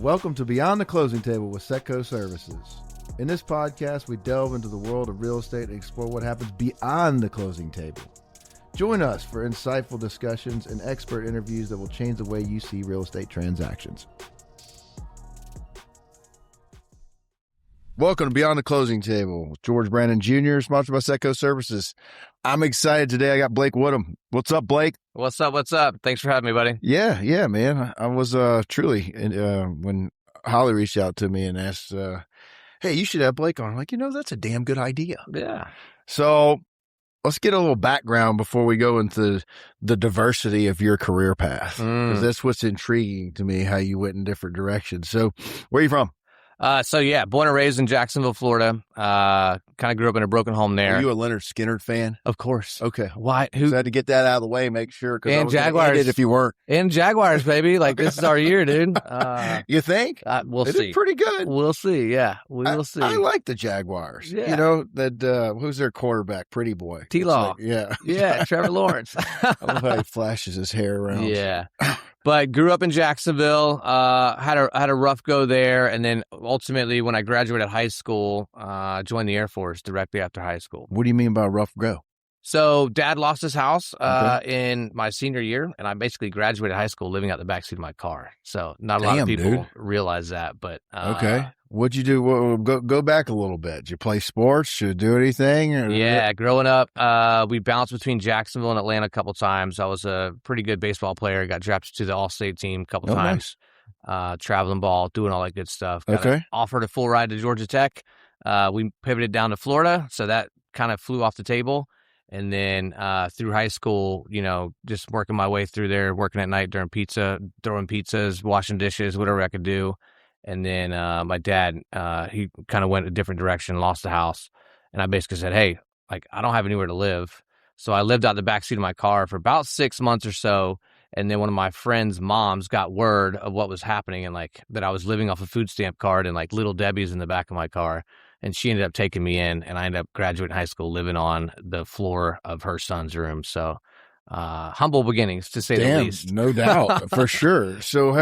Welcome to Beyond the Closing Table with Setco Services. In this podcast, we delve into the world of real estate and explore what happens beyond the closing table. Join us for insightful discussions and expert interviews that will change the way you see real estate transactions. Welcome to Beyond the Closing Table with George Brandon Jr., sponsored by Setco Services. I'm excited today. I got Blake Woodham. What's up, Blake? What's up? What's up? Thanks for having me, buddy. Yeah, man. I was truly, when Holly reached out to me and asked, hey, you should have Blake on. I'm like, that's a damn good idea. Yeah. So let's get a little background before we go into the diversity of your career path, because that's what's intriguing to me, how you went in different directions. So where are you from? Born and raised in Jacksonville, Florida. Kind of grew up in a broken home there. Are you a Leonard Skinner fan? Of course. Okay. Why? So I had to get that out of the way, make sure. And Jaguars. If you weren't. And Jaguars, baby. Like, this is our year, dude. You think? We'll It see. is pretty good. We'll see. Yeah, we'll see. I like the Jaguars. Yeah. Who's their quarterback? Pretty boy. T-Law. Yeah. Yeah, Trevor Lawrence. I love how he flashes his hair around. Yeah. But grew up in Jacksonville, had a rough go there, and then ultimately when I graduated high school, joined the Air Force directly after high school. What do you mean by rough go? So Dad lost his house in my senior year, and I basically graduated high school living out the backseat of my car. So not a lot of people realize that, but okay. What'd you do? Go back a little bit. Did you play sports? Did you do anything? Yeah, growing up, we bounced between Jacksonville and Atlanta a couple times. I was a pretty good baseball player. Got drafted to the All-State team a couple times. Nice. Traveling ball, doing all that good stuff. Offered a full ride to Georgia Tech. We pivoted down to Florida, so that kind of flew off the table. And then through high school, just working my way through there, working at night during throwing pizzas, washing dishes, whatever I could do. And then my dad, he kind of went a different direction, lost the house. And I basically said, hey, I don't have anywhere to live. So I lived out the backseat of my car for about 6 months or so. And then one of my friend's moms got word of what was happening and that I was living off a food stamp card and Little Debbie's in the back of my car. And she ended up taking me in, and I ended up graduating high school living on the floor of her son's room. So humble beginnings, to say the least. No doubt, for sure. So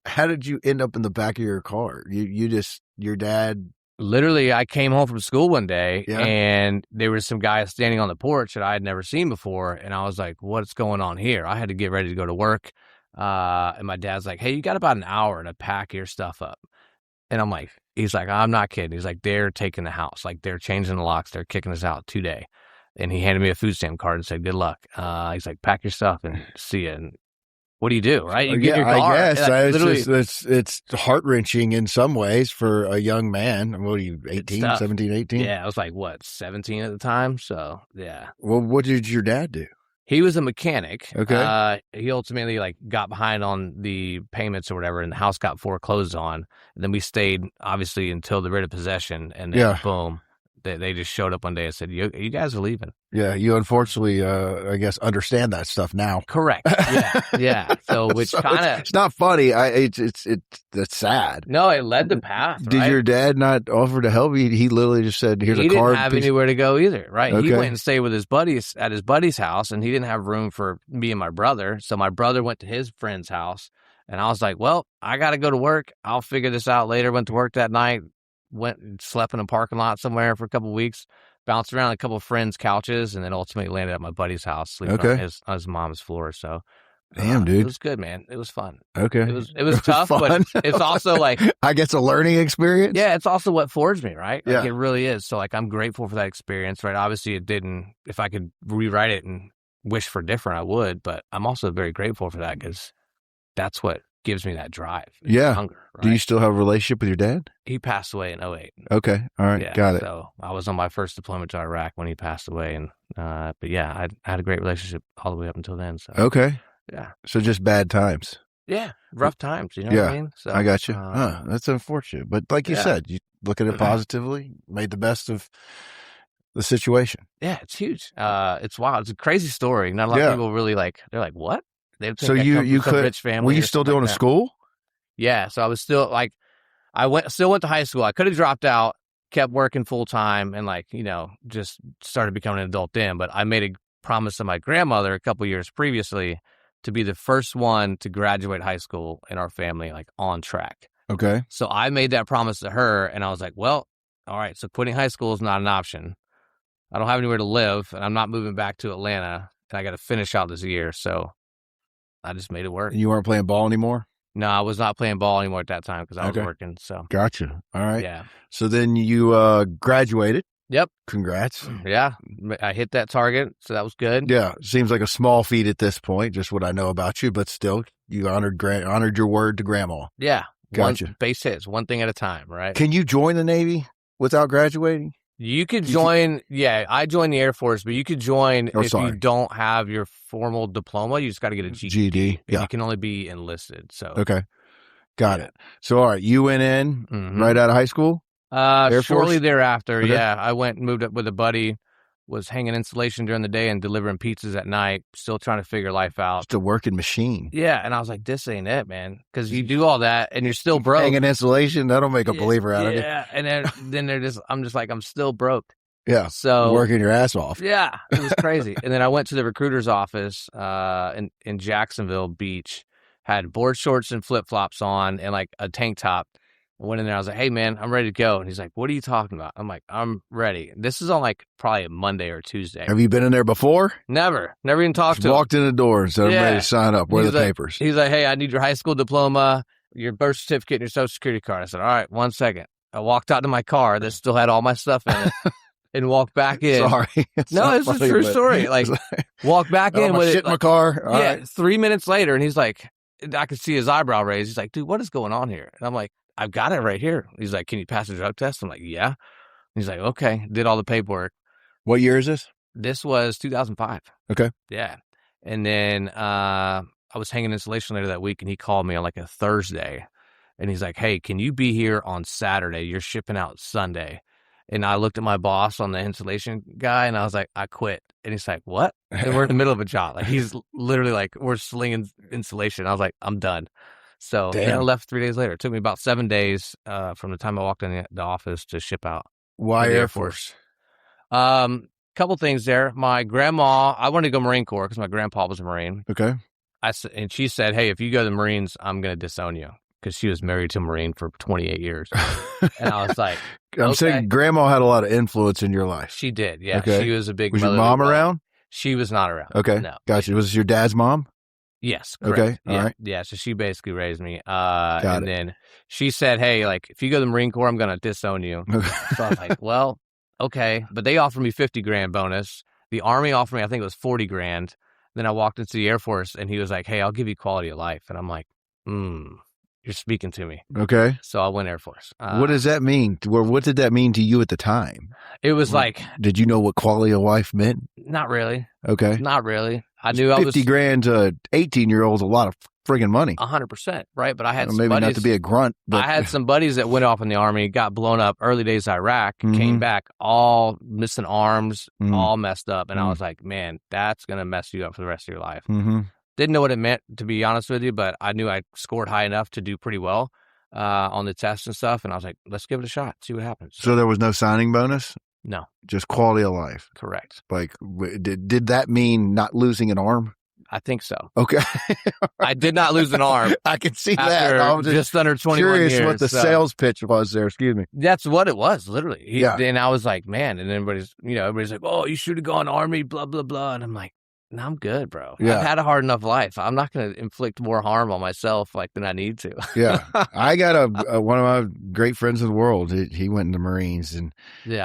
how did you end up in the back of your car? Your dad? Literally, I came home from school one day, and there was some guy standing on the porch that I had never seen before, and I was like, what's going on here? I had to get ready to go to work, and my dad's like, hey, you got about an hour to pack your stuff up. And I'm like, he's like, I'm not kidding. He's like, they're taking the house. They're changing the locks. They're kicking us out today. And he handed me a food stamp card and said, good luck. He's like, pack your stuff and see you. And what do you do, right? You get your car. I guess. It's heart-wrenching in some ways for a young man. What are you, 18, 17, 18? Yeah, I was 17 at the time? So, yeah. Well, what did your dad do? He was a mechanic. Okay. He ultimately got behind on the payments or whatever, and the house got foreclosed on. And then we stayed, obviously, until the writ of possession, and then boom. They just showed up one day and said, you guys are leaving. Yeah, you unfortunately, I guess, understand that stuff now. Correct. Yeah. So it's not funny. It's sad. No, it led the path. Did your dad not offer to help you? He literally just said, here's a card. He didn't have anywhere to go either, right? Okay. He went and stayed with his buddies at his buddy's house, and he didn't have room for me and my brother. So my brother went to his friend's house, and I was like, well, I got to go to work. I'll figure this out later. Went to work that night. Went and slept in a parking lot somewhere for a couple of weeks, bounced around a couple of friends' couches, and then ultimately landed at my buddy's house, sleeping on his mom's floor. So, damn, dude, it was good, man. It was fun. Okay, it was tough, but it's also I guess a learning experience. Yeah, it's also what forged me, right? Yeah, it really is. So, I'm grateful for that experience, right? Obviously, it didn't. If I could rewrite it and wish for different, I would. But I'm also very grateful for that because that's what gives me that drive. Hunger. Right? Do you still have a relationship with your dad? He passed away in 2008. Okay. All right. Got it. So I was on my first deployment to Iraq when he passed away. And, but yeah, I had a great relationship all the way up until then. So. Okay. Yeah. So just bad times. Yeah. Rough times. You know what I mean? So, I got you. That's unfortunate. But like you said, you look at it positively, made the best of the situation. Yeah. It's huge. It's wild. It's a crazy story. Not a lot of people really they're like, what? So you could, rich family. Were you still doing a school? Yeah. So I was still still went to high school. I could have dropped out, kept working full time and just started becoming an adult then. But I made a promise to my grandmother a couple years previously to be the first one to graduate high school in our family, like on track. Okay. So I made that promise to her, and I was like, well, all right, so quitting high school is not an option. I don't have anywhere to live, and I'm not moving back to Atlanta, and I got to finish out this year. So I just made it work. And you weren't playing ball anymore? No, I was not playing ball anymore at that time because I was working. So gotcha. All right. Yeah. So then you graduated. Yep. Congrats. Yeah. I hit that target, so that was good. Yeah. Seems like a small feat at this point, just what I know about you, but still, you honored your word to grandma. Yeah. Gotcha. Base hits, one thing at a time, right? Can you join the Navy without graduating? You could join, I joined the Air Force, but you could join if you don't have your formal diploma. You just got to get a GED. Yeah. You can only be enlisted. So okay. Got it. So, all right, you went in right out of high school? Shortly thereafter, I went and moved up with a buddy, was hanging insulation during the day and delivering pizzas at night, still trying to figure life out. Just a working machine. Yeah, and I was like, this ain't it, man, because you do all that and you're still broke. Hanging insulation, that'll make a believer out of you. Yeah, and then I'm just like, I'm still broke. Yeah, so working your ass off. Yeah, it was crazy. And then I went to the recruiter's office in Jacksonville Beach, had board shorts and flip-flops on and like a tank top. I went in there. I was like, hey, man, I'm ready to go. And he's like, what are you talking about? I'm like, I'm ready. This is on like probably a Monday or Tuesday. Have you been in there before? Never even talked to him. Walked in the door and said, I'm ready to sign up. Where are the papers? He's like, hey, I need your high school diploma, your birth certificate, and your social security card. I said, all right, 1 second. I walked out to my car that still had all my stuff in it. And walk back in. Sorry. No, it's a true story. Like, walk back in with shit in my car. All right. 3 minutes later, and he's like, I could see his eyebrow raise. He's like, dude, what is going on here? And I'm like, I've got it right here. He's like, can you pass the drug test? I'm like, yeah. He's like, okay. Did all the paperwork. What year is this? This was 2005. Okay. Yeah. And then I was hanging insulation later that week, and he called me on like a Thursday. And he's like, hey, can you be here on Saturday? You're shipping out Sunday. And I looked at my boss on the insulation guy, and I was like, I quit. And he's like, what? And we're in the middle of a job. Like, he's literally like, we're slinging insulation. I was like, I'm done. So then I left 3 days later. It took me about 7 days from the time I walked in the office to ship out. Why Air Force? Couple things there. My grandma, I wanted to go Marine Corps because my grandpa was a Marine. Okay. And she said, hey, if you go to the Marines, I'm going to disown you. Because she was married to a Marine for 28 years. And I was like, I'm saying grandma had a lot of influence in your life. She did, yeah. Okay. She was a big Was your mom around? She was not around. Okay. No. Gotcha. Was your dad's mom? Yes. Correct. Okay. Yeah. All right. Yeah. So she basically raised me. Then she said, hey, like, if you go to the Marine Corps, I'm going to disown you. So I was like, well, okay. But they offered me $50,000 bonus. The Army offered me, I think it was $40,000. Then I walked into the Air Force, and he was like, hey, I'll give you quality of life. And I'm like, you're speaking to me. Okay. So I went Air Force. What does that mean? What did that mean to you at the time? It was like... Did you know what quality of life meant? Not really. Okay. Not really. I knew $50,000 to an 18-year-old is a lot of friggin' money. 100%, right? But I had some maybe buddies, not to be a grunt, but... I had some buddies that went off in the Army, got blown up early days Iraq, came back all missing arms, all messed up. And I was like, man, that's going to mess you up for the rest of your life. Didn't know what it meant, to be honest with you, but I knew I scored high enough to do pretty well on the tests and stuff. And I was like, let's give it a shot, see what happens. So there was no signing bonus? No. Just quality of life? Correct. Like, did that mean not losing an arm? I think so. Okay. I did not lose an arm. I can see that. I was just under 21 curious years. What the sales pitch was there. Excuse me. That's what it was, literally. And I was like, man, and everybody's like, oh, you should have gone Army, blah, blah, blah. And I'm like, no, I'm good, bro. Yeah. I've had a hard enough life. I'm not going to inflict more harm on myself than I need to. Yeah. I got one of my great friends in the world. He went in the Marines, and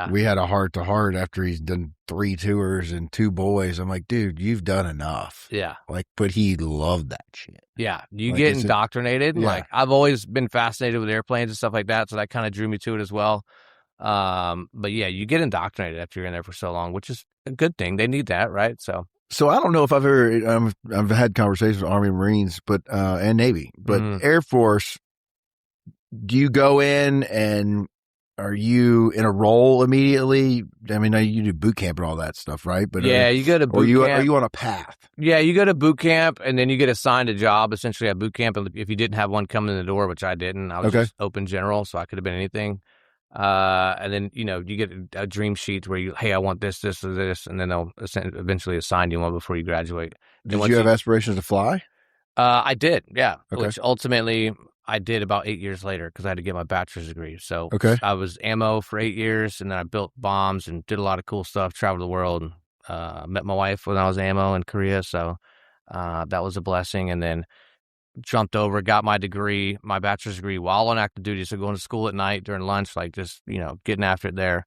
we had a heart-to-heart after he's done 3 tours and 2 boys. I'm like, dude, you've done enough. Yeah. But he loved that shit. Yeah. You get indoctrinated. Yeah. I've always been fascinated with airplanes and stuff like that, so that kind of drew me to it as well. But yeah, you get indoctrinated after you're in there for so long, which is a good thing. They need that, right? So I don't know if I've ever I've had conversations with Army, Marines, but and Navy, but Air Force. Do you go in and are you in a role immediately? I mean, you do boot camp and all that stuff, right? But you go to boot camp. Are you on a path? Yeah, you go to boot camp and then you get assigned a job essentially at boot camp. And if you didn't have one coming in the door, which I didn't, I was just open general, so I could have been anything. And then, you get a dream sheet where hey, I want this, this, or this, and then they'll eventually assign you one before you graduate. Did you have aspirations to fly? I did, yeah. Okay. Which ultimately I did about 8 years later because I had to get my bachelor's degree. So I was ammo for 8 years, and then I built bombs and did a lot of cool stuff, traveled the world, and met my wife when I was ammo in Korea. So that was a blessing. And then jumped over, got my degree, my bachelor's degree while on active duty. So going to school at night during lunch, like just, getting after it there.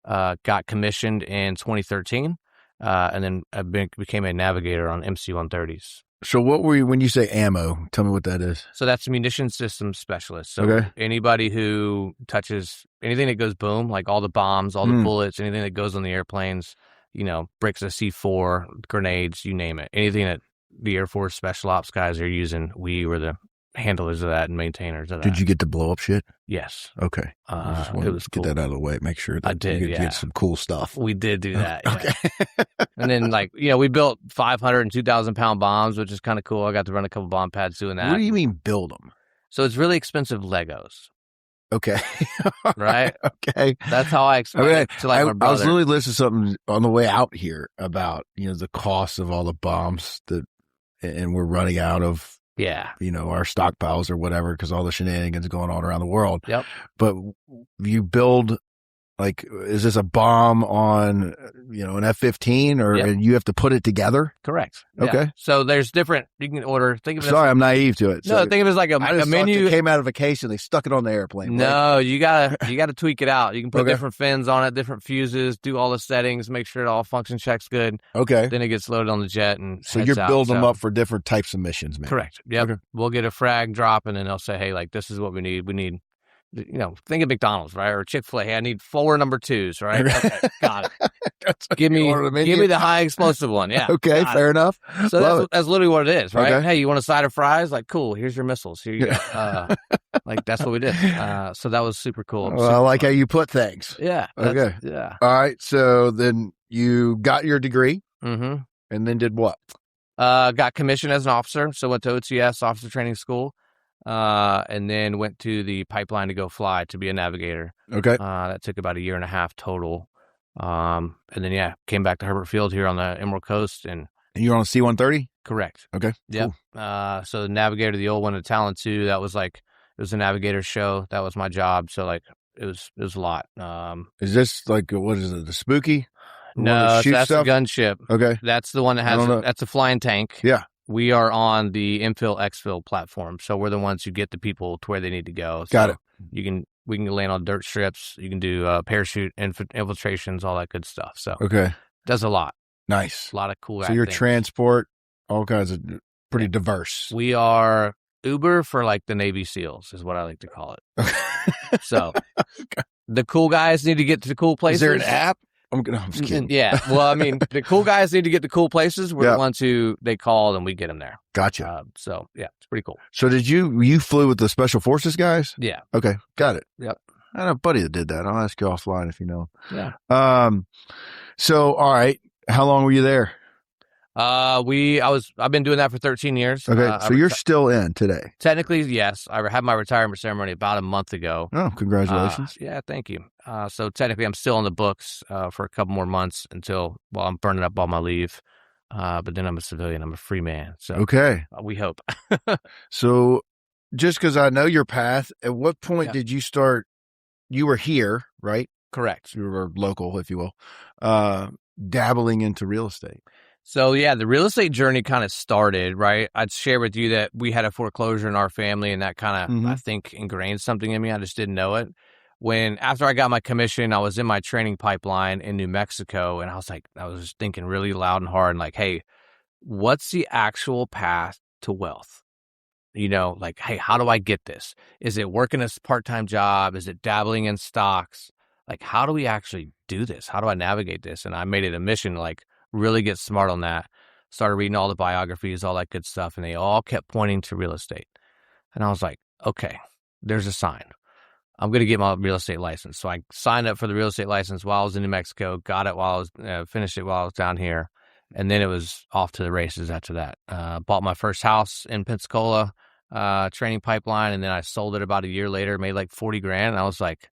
Got commissioned in 2013, and then I became a navigator on MC-130s. So what were you, when you say ammo, tell me what that is. So that's a munition systems specialist. So anybody who touches anything that goes boom, like all the bombs, all the bullets, anything that goes on the airplanes, bricks of C4, grenades, you name it. Anything that the Air Force Special Ops guys are using, we were the handlers of that and maintainers of that. Did you get to blow up shit? Yes. Okay. It was cool. Get that out of the way. Make sure that I did, you get some cool stuff. We did do that. Yeah. Okay. And then, we built 500 and 2,000 pound bombs, which is kind of cool. I got to run a couple bomb pads doing that. What do you mean build them? So it's really expensive Legos. Okay. Right? Okay. That's how I explain it to my brother. I was literally listening to something on the way out here about, the cost of all the bombs and we're running out of, our stockpiles or whatever because all the shenanigans going on around the world. Yep. But you build, is this a bomb on, an F-15 or and you have to put it together? Correct. Okay. Yeah. So there's different, you can order, think of it Sorry, I'm naive to it. No, think of it as like a menu. It came out of vacation. They stuck it on the airplane. No, you gotta tweak it out. You can put different fins on it, different fuses, do all the settings, make sure it all function checks good. Okay. Then it gets loaded on the jet and so you're building them up for different types of missions, man. Correct. Yep. Okay. We'll get a frag drop and then they'll say, hey, this is what we need. We need, think of McDonald's, right? Or Chick-fil-A. Hey, I need 4 number 2s, right? Okay, got it. Give me the high explosive one. Yeah. Okay, fair enough. So that's literally what it is, right? Okay. Hey, you want a side of fries? Cool. Here's your missiles. Here you go. That's what we did. So that was super cool. Well, I like how you put things. Yeah. Okay. Yeah. All right. So then you got your degree, and then did what? Got commissioned as an officer. So went to OTS, officer training school. And then went to the pipeline to go fly to be a navigator. Okay. That took about 1.5 years total. And then, came back to Herbert Field here on the Emerald Coast. And you're on a C-130? Correct. Okay. Yep. Cool. So the navigator, the old one at Talent 2, that was it was a navigator show. That was my job. So it was a lot. Is this what is it? The Spooky? No, that's the gunship. Okay. That's the one that that's a flying tank. Yeah. We are on the infill exfil platform, so we're the ones who get the people to where they need to go. Got it. We can land on dirt strips. You can do parachute infiltrations, all that good stuff. So does a lot. Nice. A lot of cool. So your transport, all kinds of pretty diverse. We are Uber for the Navy SEALs, is what I like to call it. So the cool guys need to get to the cool places. Is there an app? I'm just kidding. Yeah. Well, the cool guys need to get to cool places. We're the ones who they call and we get them there. Gotcha. So, it's pretty cool. So you flew with the Special Forces guys? Yeah. Okay. Got it. Yep. I had a buddy that did that. I'll ask you offline if you know. Yeah. So, all right. How long were you there? I've been doing that for 13 years. Okay. So you're still in today? Technically, yes. I had my retirement ceremony about a month ago. Oh, congratulations. Yeah, thank you. So technically I'm still on the books, for a couple more months until I'm burning up all my leave. But then I'm a civilian. I'm a free man. So okay. We hope. So just because I know your path, at what point did you start? You were here, right? Correct. You were local, if you will, dabbling into real estate. So, the real estate journey kind of started, right? I'd share with you that we had a foreclosure in our family, and that kind of, I think, ingrained something in me. I just didn't know it. After I got my commission, I was in my training pipeline in New Mexico, and I was just thinking really loud and hard, and hey, what's the actual path to wealth? Hey, how do I get this? Is it working a part-time job? Is it dabbling in stocks? How do we actually do this? How do I navigate this? And I made it a mission, really get smart on that. Started reading all the biographies, all that good stuff, and they all kept pointing to real estate. And I was like, okay, there's a sign. I'm going to get my real estate license. So I signed up for the real estate license while I was in New Mexico, got it while I was, finished it while I was down here. And then it was off to the races after that. Bought my first house in Pensacola, training pipeline, and then I sold it about a year later, made $40,000. And I was like,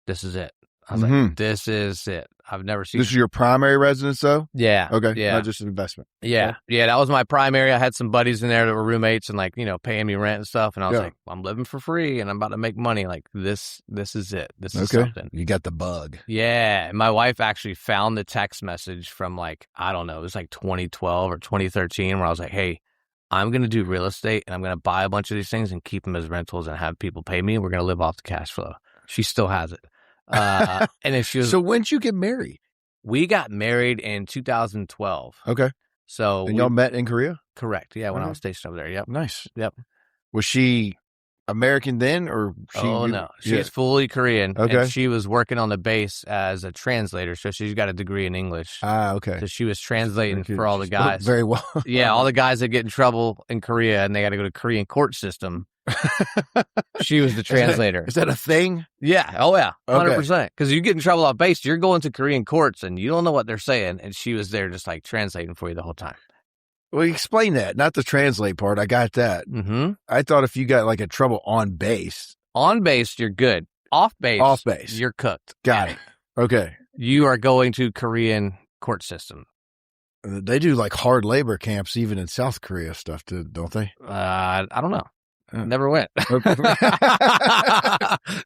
this is it. I was like, this is it. I've never seen this is your primary residence, though? Yeah. Okay. Yeah. Not just an investment. Yeah. Okay. Yeah. That was my primary. I had some buddies in there that were roommates and like, paying me rent and stuff. And I was like, I'm living for free and I'm about to make money. Like this is it. This is something. You got the bug. Yeah. My wife actually found the text message from like, I don't know, it was like 2012 or 2013 where I was like, hey, I'm going to do real estate and I'm going to buy a bunch of these things and keep them as rentals and have people pay me. We're going to live off the cash flow. She still has it. And then she was. So when did you get married? We got married in 2012. Okay. So y'all met in Korea? Correct. Yeah, when I was stationed over there. Yep. Nice. Yep. Was she American then, or she? Oh no, she's fully Korean. Okay. And she was working on the base as a translator, so she's got a degree in English. Ah, okay. So she was translating for all the guys. Very well. Yeah, all the guys that get in trouble in Korea and they got to go to Korean court system. She was the translator. Is that a thing? Yeah. Oh yeah. 100%. Because you get in trouble off base, you're going to Korean courts and you don't know what they're saying. And she was there just like translating for you the whole time. Well, explain that. Not the translate part. I got that. Mm-hmm. I thought if you got like a trouble on base. On base, you're good. Off base, you're cooked. Got it. Okay. You are going to Korean court system. They do like hard labor camps even in South Korea stuff too, don't they? I don't know. Never went.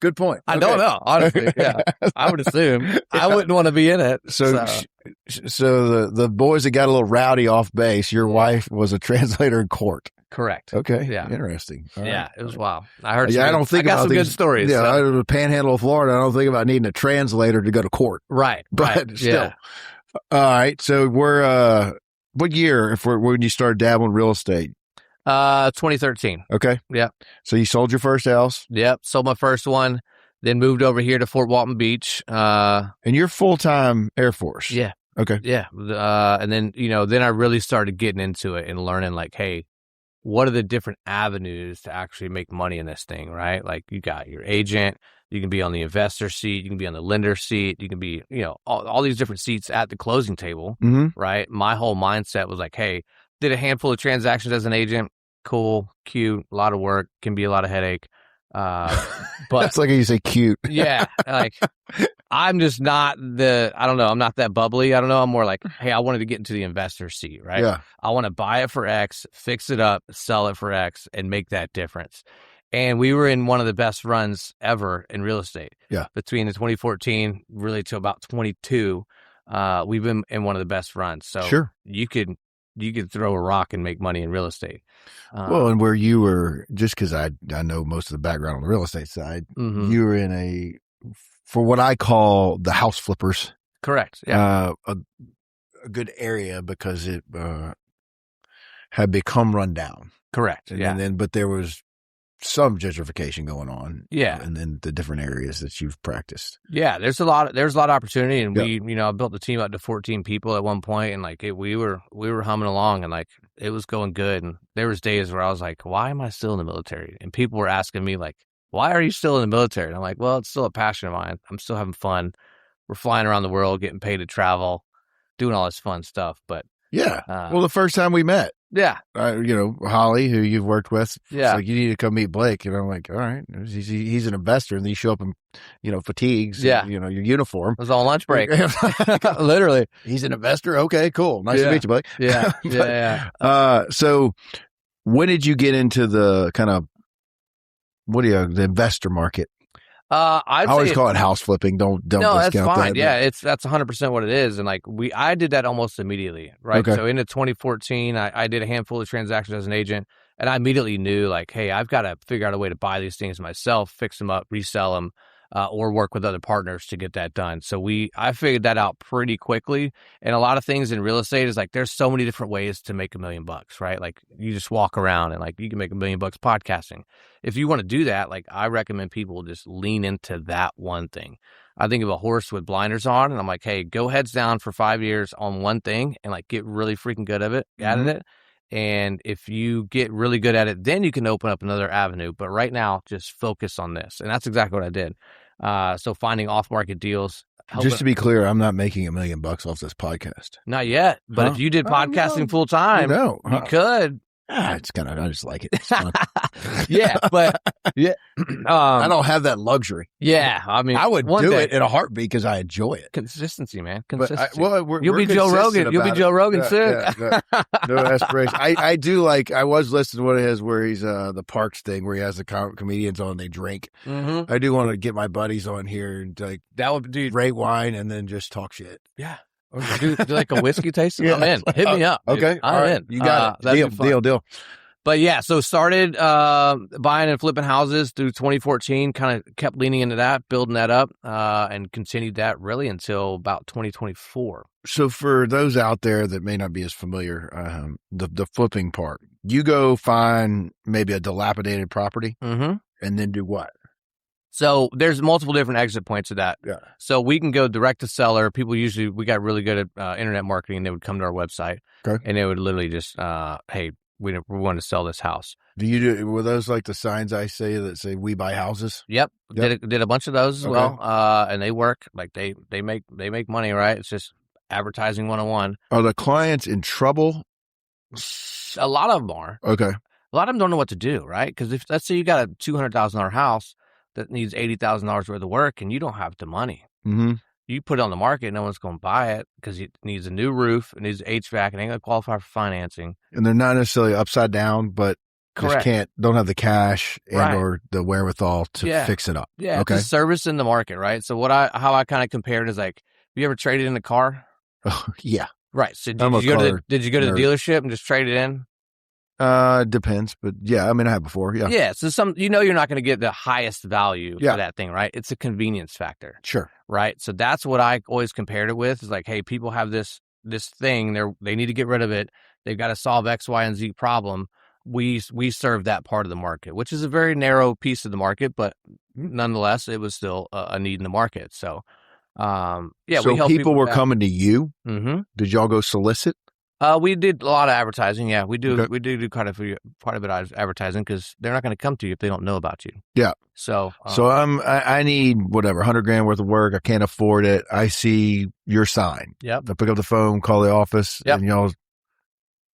Good point. I don't know, honestly. Yeah, I would assume. I wouldn't want to be in it. So the boys that got a little rowdy off base, your wife was a translator in court. Correct. Okay. Yeah. Interesting. All yeah, right. It was wild. I heard. I don't think I got about some these, good stories. Yeah, so. the Panhandle of Florida. I don't think about needing a translator to go to court. Right. But still. Yeah. All right. So we're what year? When you started dabbling in real estate? 2013. Okay. Yep. So you sold your first house? Yep. Sold my first one, then moved over here to Fort Walton Beach. And you're full-time Air Force? Yeah. Okay. Yeah. And then, then I really started getting into it and learning like, hey, what are the different avenues to actually make money in this thing, right? Like you got your agent, you can be on the investor seat, you can be on the lender seat, you can be, all these different seats at the closing table, right? My whole mindset was like, hey, did a handful of transactions as an agent. Cool, cute, a lot of work, can be a lot of headache. But it's like you say cute. Yeah. Like I'm just not I'm not that bubbly. I don't know. I'm more like, hey, I wanted to get into the investor seat, right? Yeah. I want to buy it for X, fix it up, sell it for X, and make that difference. And we were in one of the best runs ever in real estate. Yeah. Between the 2014 really to about 22, we've been in one of the best runs. So sure. You could throw a rock and make money in real estate. Well, and where you were, just because I know most of the background on the real estate side, you were in for what I call the house flippers. Correct. Yeah. A good area because it had become run down. Correct. But there was some gentrification going on. Yeah. And then the different areas that you've practiced. Yeah. There's a lot of opportunity. And we, I built the team up to 14 people at one point and like we were humming along and like it was going good. And there was days where I was like, why am I still in the military? And people were asking me like, why are you still in the military? And I'm like, well, it's still a passion of mine. I'm still having fun. We're flying around the world, getting paid to travel, doing all this fun stuff. But yeah. Well, the first time we met. Yeah. Holly, who you've worked with. Yeah. Like, you need to come meet Blake. And I'm like, all right. He's an investor. And then you show up in, fatigues. Yeah. And, your uniform. It was on lunch break. Literally. He's an investor. Okay, cool. Nice to meet you, Blake. Yeah. Yeah. So when did you get into the kind of, the investor market? I always call it house flipping. Don't no, discount that's fine. that. Yeah, that's 100% what it is. And like I did that almost immediately, right? Okay. So into 2014, I did a handful of transactions as an agent, and I immediately knew like, hey, I've got to figure out a way to buy these things myself, fix them up, resell them, or work with other partners to get that done. So I figured that out pretty quickly. And a lot of things in real estate is like, there's so many different ways to make $1 million, right? Like you just walk around and like you can make $1 million podcasting. If you want to do that, like I recommend people just lean into that one thing. I think of a horse with blinders on and I'm like, hey, go heads down for 5 years on one thing and like get really freaking good at it. And if you get really good at it, then you can open up another avenue. But right now, just focus on this. And that's exactly what I did. So finding off-market deals. Just to be clear, I'm not making $1 million off this podcast. Not yet. But if you did podcasting full time, you could. It's kind of, I just like it. It's fun. Yeah, but yeah, I don't have that luxury. Yeah, I mean, I would do it in a heartbeat because I enjoy it. Consistency, man. Consistency. You'll be Joe Rogan. You'll be Joe Rogan soon. No aspiration. I do like. I was listening to one of his where he's the Parks thing where he has the comedians on and they drink. Mm-hmm. I do want to get my buddies on here and like that would do rate wine and then just talk shit. Yeah. Or do like a whiskey tasting. I'm in. Hit me up. Okay, dude. I'm in. You got it. Deal. But yeah, so started buying and flipping houses through 2014, kind of kept leaning into that, building that up, and continued that really until about 2024. So for those out there that may not be as familiar, the flipping part, you go find maybe a dilapidated property and then do what? So there's multiple different exit points of that. Yeah. So we can go direct to seller. People usually, we got really good at internet marketing. They would come to our website and they would literally just, hey, we want to sell this house. Were those like the signs I say that say we buy houses? Yep. Did a bunch of those as well. And they work like they make money, right? It's just advertising 101. Are the clients in trouble? A lot of them are. Okay. A lot of them don't know what to do, right? Because if let's say you got a $200,000 house that needs $80,000 worth of work and you don't have the money. Mm-hmm. You put it on the market, no one's going to buy it because it needs a new roof, it needs HVAC, it ain't going to qualify for financing. And they're not necessarily upside down, but Correct. Just don't have the cash or the wherewithal to fix it up. Yeah, okay. It's a service in the market, right? So how I kind of compared is like, have you ever traded in a car? Oh, yeah. Right. So did you go to the dealership and just trade it in? Depends, but yeah, I mean, I have before. Yeah. Yeah. So you're not going to get the highest value for that thing, right? It's a convenience factor. Sure. Right. So that's what I always compared it with is like, hey, people have this thing, they need to get rid of it. They've got to solve X, Y, and Z problem. We serve that part of the market, which is a very narrow piece of the market, but nonetheless, it was still a need in the market. So, so we help people were coming to you. Mm-hmm. Did y'all go solicit? We did a lot of advertising. Yeah, we do. Okay. We do quite a bit of advertising because they're not going to come to you if they don't know about you. Yeah. So I need whatever $100,000 worth of work. I can't afford it. I see your sign. Yep. I pick up the phone, call the office, and y'all.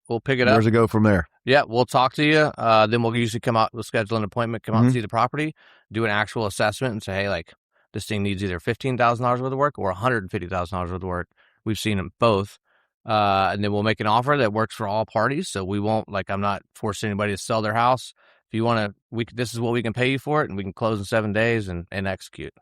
We'll pick it up. Where's it go from there? Yeah, we'll talk to you. Then we'll usually come out. We'll schedule an appointment. Come out and see the property, do an actual assessment, and say, hey, like this thing needs either $15,000 worth of work or $150,000 worth of work. We've seen them both. And then we'll make an offer that works for all parties. So we won't I'm not forcing anybody to sell their house. If you want to, this is what we can pay you for it, and we can close in 7 days and execute.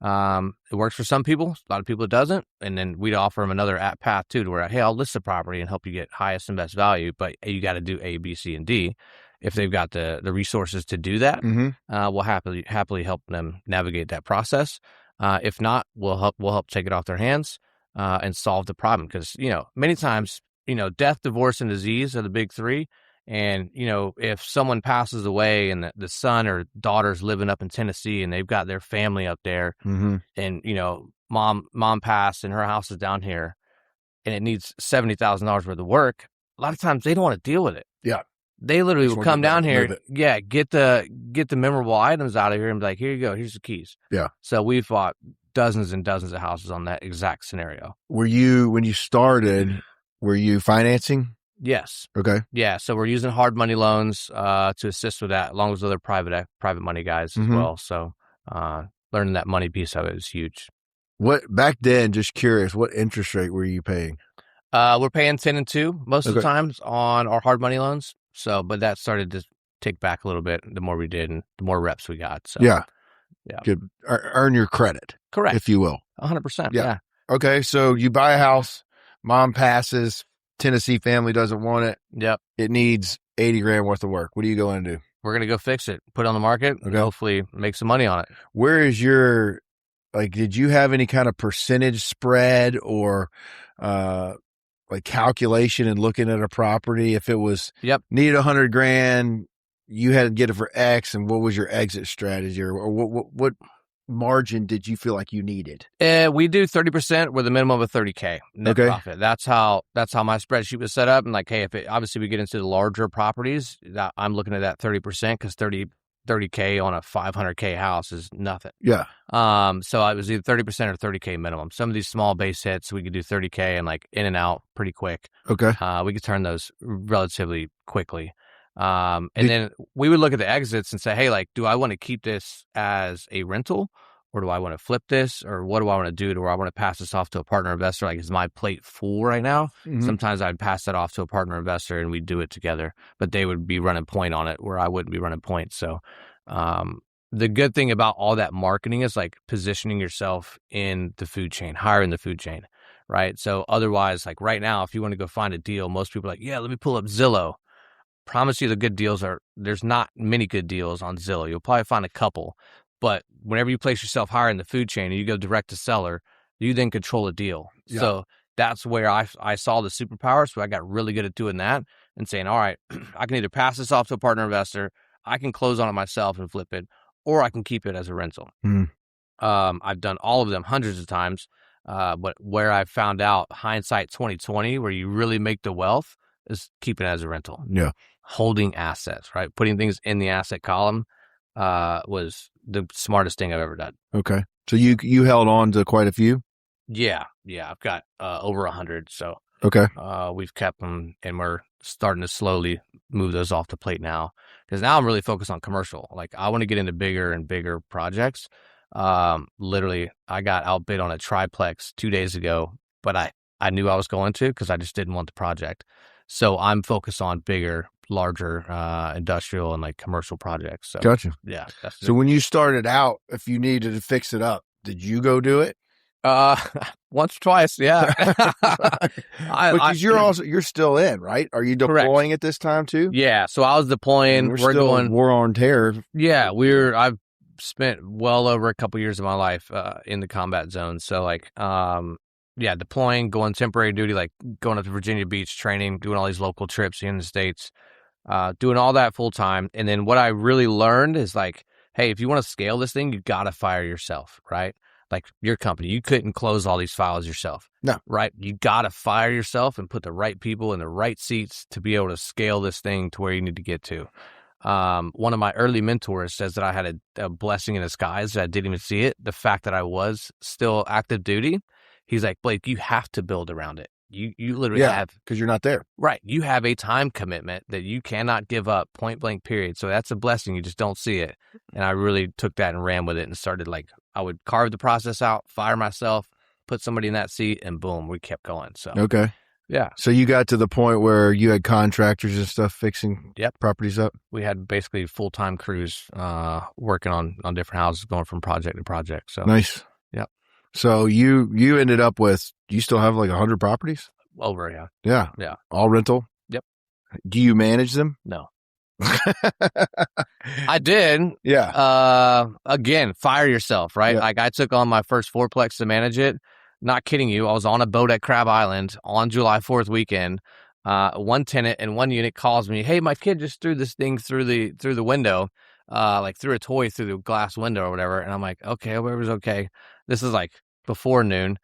It works for some people. A lot of people it doesn't. And then we'd offer them another path too, to where, hey, I'll list the property and help you get highest and best value, but you got to do A, B, C, and D. If they've got the resources to do that, we'll happily help them navigate that process. If not, we'll help take it off their hands. And solve the problem because, many times, death, divorce, and disease are the big three. And, if someone passes away and the son or daughter's living up in Tennessee and they've got their family up there and, mom passed and her house is down here and it needs $70,000 worth of work, a lot of times they don't want to deal with it. Yeah. They literally will come down here, get the memorable items out of here and be like, here you go, here's the keys. Yeah. So we've bought dozens and dozens of houses on that exact scenario. When you started, were you financing? Yes. Okay. Yeah. So we're using hard money loans to assist with that, along with other private money guys as well. So learning that money piece of it is huge. What back then? Just curious, what interest rate were you paying? We're paying 10 and 2 most of the times on our hard money loans. So, but that started to tick back a little bit the more we did and the more reps we got. So yeah. Could earn your credit. Correct. If you will. 100%. Yeah. Okay. So you buy a house, mom passes, Tennessee family doesn't want it. Yep. It needs $80,000 worth of work. What are you going to do? We're going to go fix it, put it on the market, and hopefully make some money on it. Where is your, did you have any kind of percentage spread or, calculation and looking at a property? If it was needed $100,000, you had to get it for X, and what was your exit strategy, or what margin did you feel like you needed? We do 30% with a minimum of $30,000 net profit. That's how my spreadsheet was set up. And hey, if obviously we get into the larger properties, I'm looking at that 30% because $30,000 on a $500,000 house is nothing. Yeah. So it was either 30% or $30,000 minimum. Some of these small base hits, we could do $30,000 and in and out pretty quick. Okay. We could turn those relatively quickly. Then we would look at the exits and say, hey, like, do I want to keep this as a rental, or do I want to flip this, or what do I want to do? Do I want to pass this off to a partner investor? Like, is my plate full right now? Mm-hmm. Sometimes I'd pass that off to a partner investor and we'd do it together, but they would be running point on it where I wouldn't be running point. So, the good thing about all that marketing is like positioning yourself in the food chain, higher in the food chain, right? So otherwise, like right now, if you want to go find a deal, most people are like, yeah, let me pull up Zillow. Promise you the good deals there's not many good deals on Zillow. You'll probably find a couple, but whenever you place yourself higher in the food chain and you go direct to seller, you then control a deal. Yeah. So that's where I saw the superpower. So I got really good at doing that and saying, all right, I can either pass this off to a partner investor, I can close on it myself and flip it, or I can keep it as a rental. Mm. I've done all of them hundreds of times, but where I found out hindsight 2020, where you really make the wealth, is keeping it as a rental. Yeah. Holding assets, right? Putting things in the asset column was the smartest thing I've ever done. Okay. So you held on to quite a few? Yeah. I've got over 100. So okay. We've kept them, and we're starting to slowly move those off the plate now, because now I'm really focused on commercial. Like, I want to get into bigger and bigger projects. Literally, I got outbid on a triplex 2 days ago, but I knew I was going to, because I just didn't want the project. So I'm focused on bigger, larger industrial and like commercial projects. So, gotcha. Yeah. So when you started out, if you needed to fix it up, did you go do it? Once or twice, yeah. Because you're still in, right? Are you deploying at this time too? Yeah. So I was deploying. We're still going war on terror. Yeah, I've spent well over a couple years of my life in the combat zone. So like, deploying, going temporary duty, like going up to Virginia Beach, training, doing all these local trips in the States, doing all that full time. And then what I really learned is like, hey, if you want to scale this thing, you got to fire yourself, right? Like your company, you couldn't close all these files yourself. No. Right? You got to fire yourself and put the right people in the right seats to be able to scale this thing to where you need to get to. One of my early mentors says that I had a blessing in disguise that I didn't even see it. The fact that I was still active duty. He's like, Blake, you have to build around it. You literally have, because you're not there. Right. You have a time commitment that you cannot give up, point blank, period. So that's a blessing. You just don't see it. And I really took that and ran with it and started like, I would carve the process out, fire myself, put somebody in that seat, and boom, we kept going. So, okay. Yeah. So you got to the point where you had contractors and stuff fixing properties up? We had basically full-time crews working on different houses, going from project to project. So nice. Yep. So you ended up with, you still have like 100 properties? Over, yeah. Yeah. Yeah. All rental? Yep. Do you manage them? No. I did. Yeah. Again, fire yourself, right? Yeah. Like I took on my first fourplex to manage it. Not kidding you. I was on a boat at Crab Island on July 4th weekend. One tenant in one unit calls me, hey, my kid just threw this thing through the window, like threw a toy through the glass window or whatever. And I'm like, okay, whatever's okay. This is like before noon.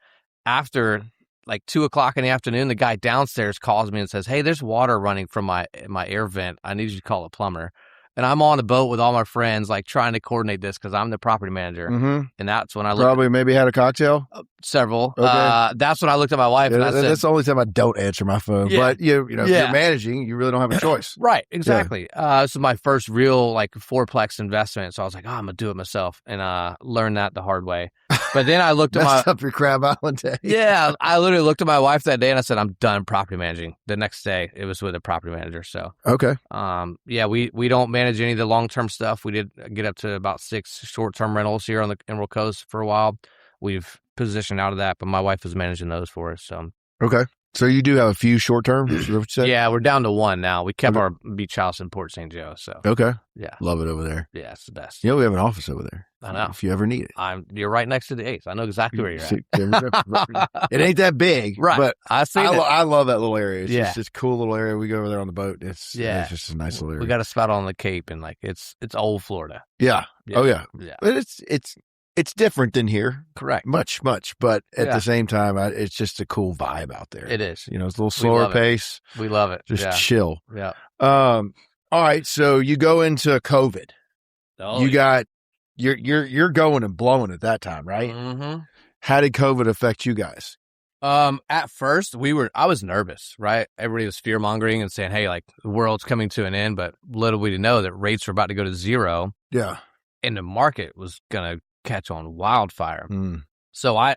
After like 2:00 in the afternoon, the guy downstairs calls me and says, hey, there's water running from my air vent. I need you to call a plumber. And I'm on a boat with all my friends, like trying to coordinate this because I'm the property manager. Mm-hmm. And that's when I maybe had a cocktail? Several. Okay. That's when I looked at my wife and I said, that's the only time I don't answer my phone. Yeah. But if you're managing, you really don't have a choice. Right. Exactly. This is my first real like fourplex investment. So I was like, I'm going to do it myself, and learned that the hard way. But then I looked at up your Crab Island day. Yeah. I literally looked at my wife that day and I said, I'm done property managing. The next day it was with a property manager. So, okay. We don't manage any of the long-term stuff. We did get up to about 6 short-term rentals here on the Emerald Coast for a while. We've positioned out of that, but my wife was managing those for us. So, okay. So you do have a few short-term? Yeah, we're down to one now. We kept our beach house in Port St. Joe. So, okay. Yeah. Love it over there. Yeah, it's the best. We have an office over there. I know. If you ever need it. You're right next to the 8th. I know exactly where you're at. It ain't that big. Right. But I love that little area. It's just a cool little area. We go over there on the boat. It's just a nice little area. We got a spot on the Cape, and like it's old Florida. Yeah. Oh yeah. Yeah. But it's different than here. Correct. Much. But at the same time, it's just a cool vibe out there. It is. It's a little slower pace. We love it. Just chill. Yeah. All right. So you go into COVID. Oh, you're going and blowing at that time, right? Mm-hmm. How did COVID affect you guys? At first I was nervous, right? Everybody was fear mongering and saying, hey, like the world's coming to an end, but little we didn't know that rates were about to go to zero. Yeah. And the market was going to catch on wildfire. Mm. So I,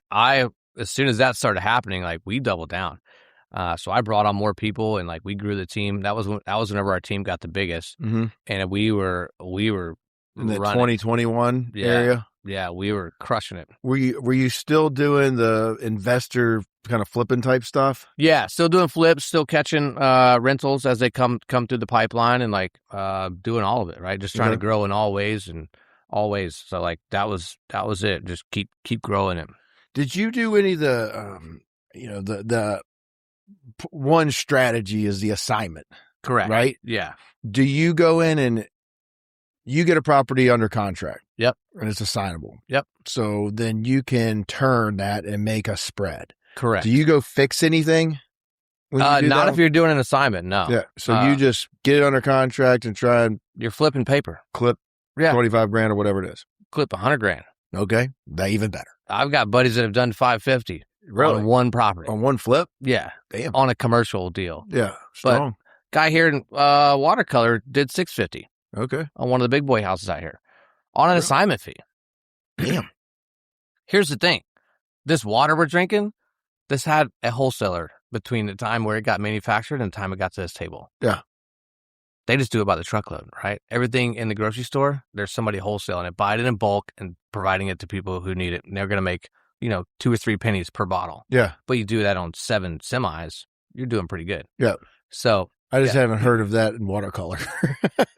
as soon as that started happening, like we doubled down. So I brought on more people and like we grew the team. That was whenever our team got the biggest. Mm-hmm. And we were in the running. 2021 area. Yeah, we were crushing it. Were you still doing the investor kind of flipping type stuff? Yeah, still doing flips, still catching rentals as they come through the pipeline, and like doing all of it, right? Just trying to grow in all ways and always. So like that was it. Just keep growing it. Did you do any of the the one strategy is the assignment? Correct. Right? Yeah. Do you go in and you get a property under contract? Yep. And it's assignable. Yep. So then you can turn that and make a spread. Correct. Do you go fix anything? Not if you're doing an assignment, no. Yeah. So you just get it under contract and try and you're flipping paper. Clip $25,000 or whatever it is. Clip $100,000. Okay. That even better. I've got buddies that have done $550,000 on one property. On one flip? Yeah. Damn. On a commercial deal. Yeah. Strong. But guy here in Watercolor did $650,000. Okay. On one of the big boy houses out here. On an assignment fee. Damn. Here's the thing. This water we're drinking, this had a wholesaler between the time where it got manufactured and the time it got to this table. Yeah. They just do it by the truckload, right? Everything in the grocery store, there's somebody wholesaling it, buying it in bulk and providing it to people who need it. And they're going to make, 2 or 3 pennies per bottle. Yeah. But you do that on 7 semis, you're doing pretty good. Yeah. So I just haven't heard of that in Watercolor.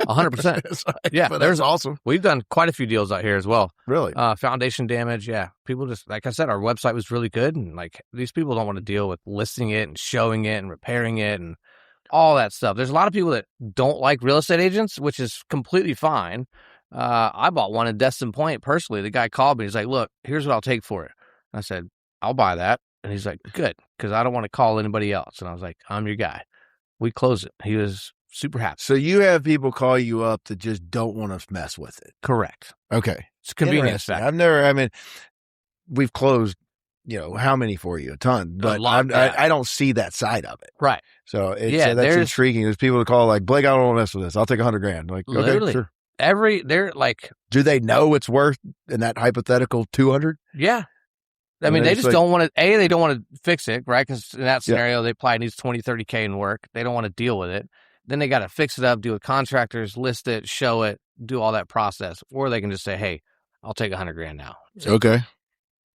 100%. Yeah. But there's awesome. We've done quite a few deals out here as well. Really? Foundation damage. Yeah. People just, like I said, our website was really good. And like these people don't want to deal with listing it and showing it and repairing it and all that stuff. There's a lot of people that don't like real estate agents, which is completely fine. I bought one in Destin Point personally. The guy called me. He's like, look, here's what I'll take for it. I said, I'll buy that. And he's like, good, because I don't want to call anybody else. And I was like, I'm your guy. We closed it. He was super happy. So you have people call you up that just don't want to mess with it. Correct. Okay. It's a convenience factor. We've closed, how many for you? A ton. But I don't see that side of it. Right. So that's intriguing. There's people that call like, Blake, I don't want to mess with this. I'll take $100,000. Like, literally, okay, sure. They're like, do they know it's worth in that hypothetical 200? Yeah. I mean, they just don't want to, they don't want to fix it, right? Because in that scenario, they probably needs 20, 30K in work. They don't want to deal with it. Then they got to fix it up, deal with contractors, list it, show it, do all that process. Or they can just say, hey, I'll take $100,000 now. Okay.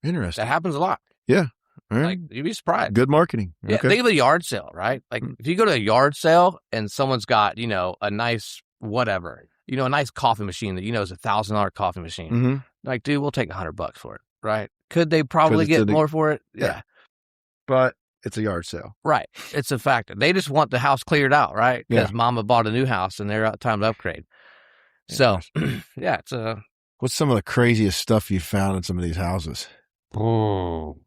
Interesting. That happens a lot. Yeah. All right. Like, you'd be surprised. Good marketing. Yeah. Okay. Think of a yard sale, right? Like, if you go to a yard sale and someone's got, a nice whatever, a nice coffee machine that is $1,000 coffee machine. Mm-hmm. Like, dude, we'll take $100 for it, right? Could they probably get more for it? Yeah. But it's a yard sale. Right. It's a factor. They just want the house cleared out, right? Because mama bought a new house and they're time to upgrade. So, yeah, it's a... What's some of the craziest stuff you found in some of these houses? Oh.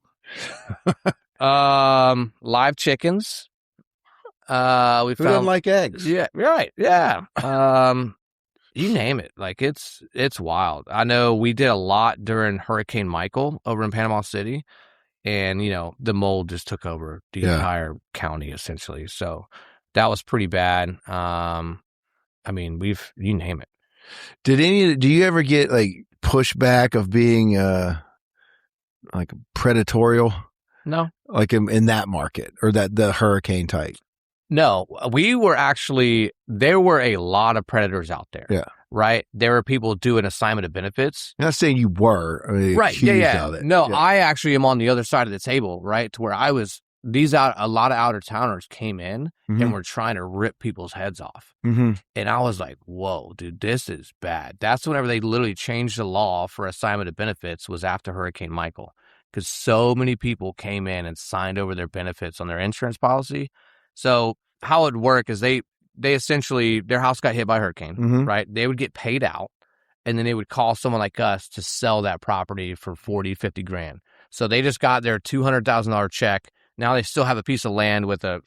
Live chickens. Who doesn't like eggs? Yeah, right. Yeah. You name it. Like it's wild. I know we did a lot during Hurricane Michael over in Panama City, and the mold just took over the entire county essentially. So that was pretty bad. You name it. Do you ever get like pushback of being like predatorial? No. Like in that market or the hurricane type? No, there were a lot of predators out there. Yeah. Right? There were people doing assignment of benefits. I'm not saying you were. Right. Yeah. No, yeah. I actually am on the other side of the table, right? To where a lot of out-of-towners came in and were trying to rip people's heads off. Mm-hmm. And I was like, whoa, dude, this is bad. That's whenever they literally changed the law for assignment of benefits was after Hurricane Michael. Because so many people came in and signed over their benefits on their insurance policy. So how it would work is they essentially, their house got hit by a hurricane, right? They would get paid out, and then they would call someone like us to sell that property for 40, 50 grand. So they just got their $200,000 check. Now they still have a piece of land with a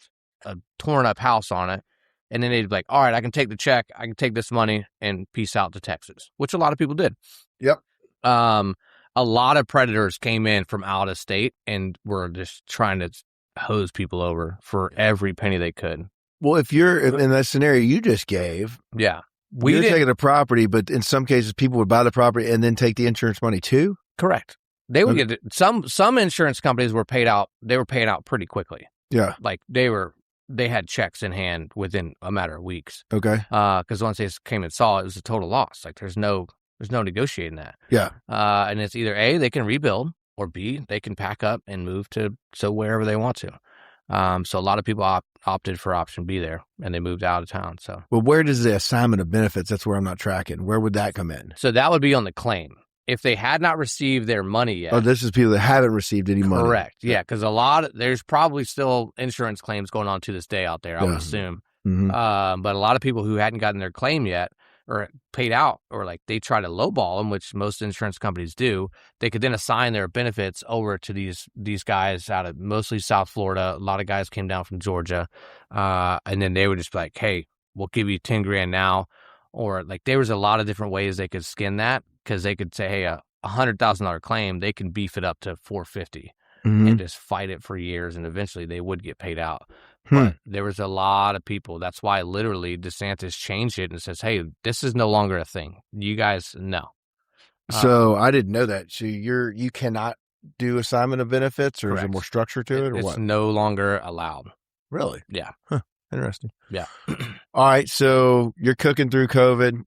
torn up house on it. And then they'd be like, all right, I can take the check. I can take this money and peace out to Texas, which a lot of people did. Yep. A a lot of predators came in from out of state and were just trying to hose people over for every penny they could. Well, if you're in that scenario you just gave, yeah, you're taking a property, but in some cases people would buy the property and then take the insurance money too. Correct. They would get some insurance companies were paid out. They were paying out pretty quickly. Yeah, like they had checks in hand within a matter of weeks. Okay. Because once they came and saw it was a total loss. Like there's no negotiating that. Yeah. And it's either A, they can rebuild, or B, they can pack up and move to wherever they want to. So a lot of people opted for option B there, and they moved out of town. So, well, where does the assignment of benefits? That's where I'm not tracking. Where would that come in? So that would be on the claim if they had not received their money yet. Oh, this is people that haven't received any money. Correct. Yeah, because there's probably still insurance claims going on to this day out there. I would assume. Mm-hmm. But a lot of people who hadn't gotten their claim yet or paid out, or like they try to lowball them, which most insurance companies do, they could then assign their benefits over to these guys out of mostly South Florida. A lot of guys came down from Georgia, and then they would just be like, "Hey, we'll give you $10,000 now," or like there was a lot of different ways they could skin that, because they could say, "Hey, a $100,000 claim, they can beef it up to $450,000 and just fight it for years, and eventually they would get paid out." But there was a lot of people. That's why literally DeSantis changed it and says, "Hey, this is no longer a thing. You guys know." So I didn't know that. So you cannot do assignment of benefits, or correct. Is there more structure to it, or it's what? It's no longer allowed. Really? Yeah. Huh. Interesting. Yeah. All right. So you're cooking through COVID.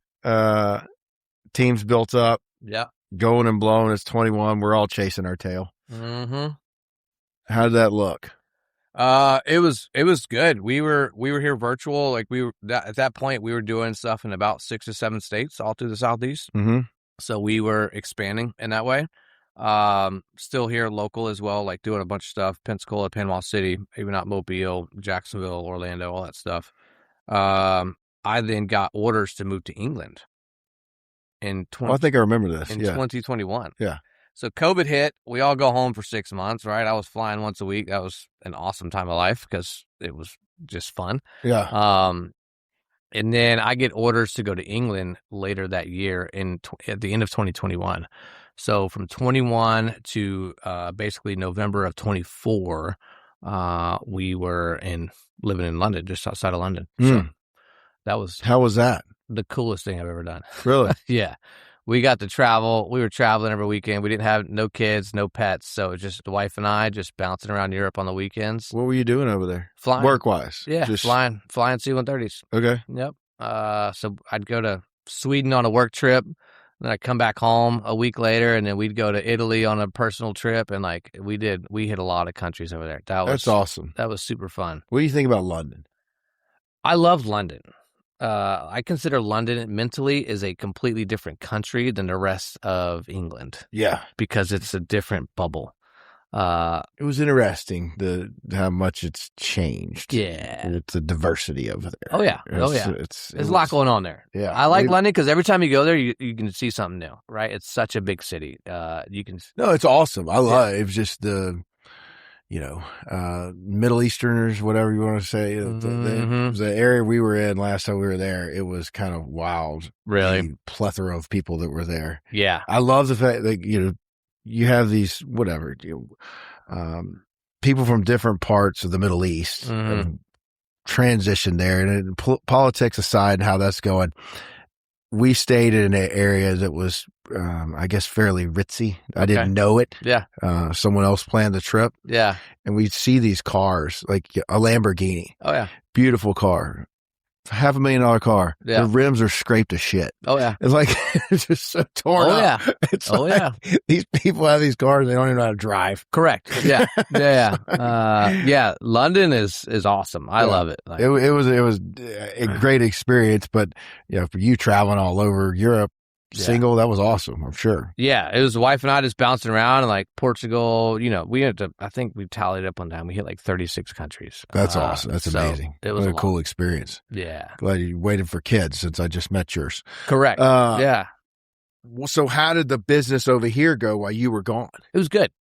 Team's built up. Yeah. Going and blowing. It's 21. We're all chasing our tail. Mm-hmm. How did that look? It was good. We were here virtual. Like at that point we were doing stuff in about 6 or 7 states all through the Southeast. Mm-hmm. So we were expanding in that way. Still here local as well, like doing a bunch of stuff, Pensacola, Panama City, even out Mobile, Jacksonville, Orlando, all that stuff. I then got orders to move to England I think I remember this. In 2021. Yeah. So COVID hit. We all go home for 6 months, right? I was flying once a week. That was an awesome time of life because it was just fun. Yeah. And then I get orders to go to England later that year at the end of 2021. So from 21 to basically November of 24, we were living in London, just outside of London. So how was that? The coolest thing I've ever done. Really? Yeah. We got to travel. We were traveling every weekend. We didn't have no kids, no pets. So it was just the wife and I just bouncing around Europe on the weekends. What were you doing over there? Flying. Work-wise? Yeah, flying C-130s. Okay. Yep. So I'd go to Sweden on a work trip. Then I'd come back home a week later, and then we'd go to Italy on a personal trip. And like we hit a lot of countries over there. That's awesome. That was super fun. What do you think about London? I love London. I consider London mentally is a completely different country than the rest of England. Yeah. Because it's a different bubble. It was interesting how much it's changed. Yeah. It's a diversity over there. Oh, yeah. There's a lot going on there. Yeah. I like London because every time you go there, you can see something new, right? It's such a big city. No, it's awesome. I love it. It was just Middle Easterners, whatever you want to say. The area we were in last time we were there, it was kind of wild. Really? The plethora of people that were there. Yeah. I love the fact that, you have these, people from different parts of the Middle East have transitioned there. And politics aside and how that's going, we stayed in an area that was, I guess, fairly ritzy. I didn't know it. Yeah. Someone else planned the trip. Yeah. And we'd see these cars, like a Lamborghini. Oh, yeah. Beautiful car. $500,000 car. Yeah. The rims are scraped to shit. Oh, yeah. It's like, it's just so torn up. Yeah. It's these people have these cars, they don't even know how to drive. Correct. Yeah. Yeah. London is awesome. I love it. It was a great experience, but for you traveling all over Europe, single, that was awesome, I'm sure. Yeah, it was the wife and I just bouncing around, and like Portugal, we had to, I think we tallied up one time. We hit like 36 countries. That's awesome. That's amazing. It was a cool experience. Yeah. Glad you waited for kids since I just met yours. Correct. Yeah. So how did the business over here go while you were gone? It was good.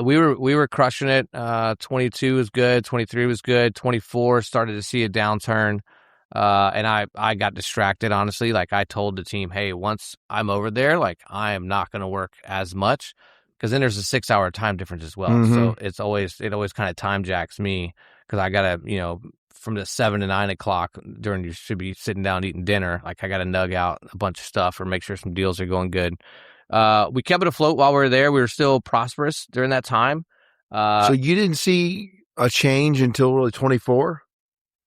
We were crushing it. 22 was good. 23 was good. 24 started to see a downturn. And I got distracted, honestly. Like, I told the team, hey, once I'm over there, like, I am not going to work as much, because then there's a 6-hour time difference as well. Mm-hmm. So it always kind of time jacks me, because I got to, from the 7 to 9 o'clock during, you should be sitting down eating dinner. Like, I got to nug out a bunch of stuff or make sure some deals are going good. We kept it afloat while we were there. We were still prosperous during that time. So you didn't see a change until really 24?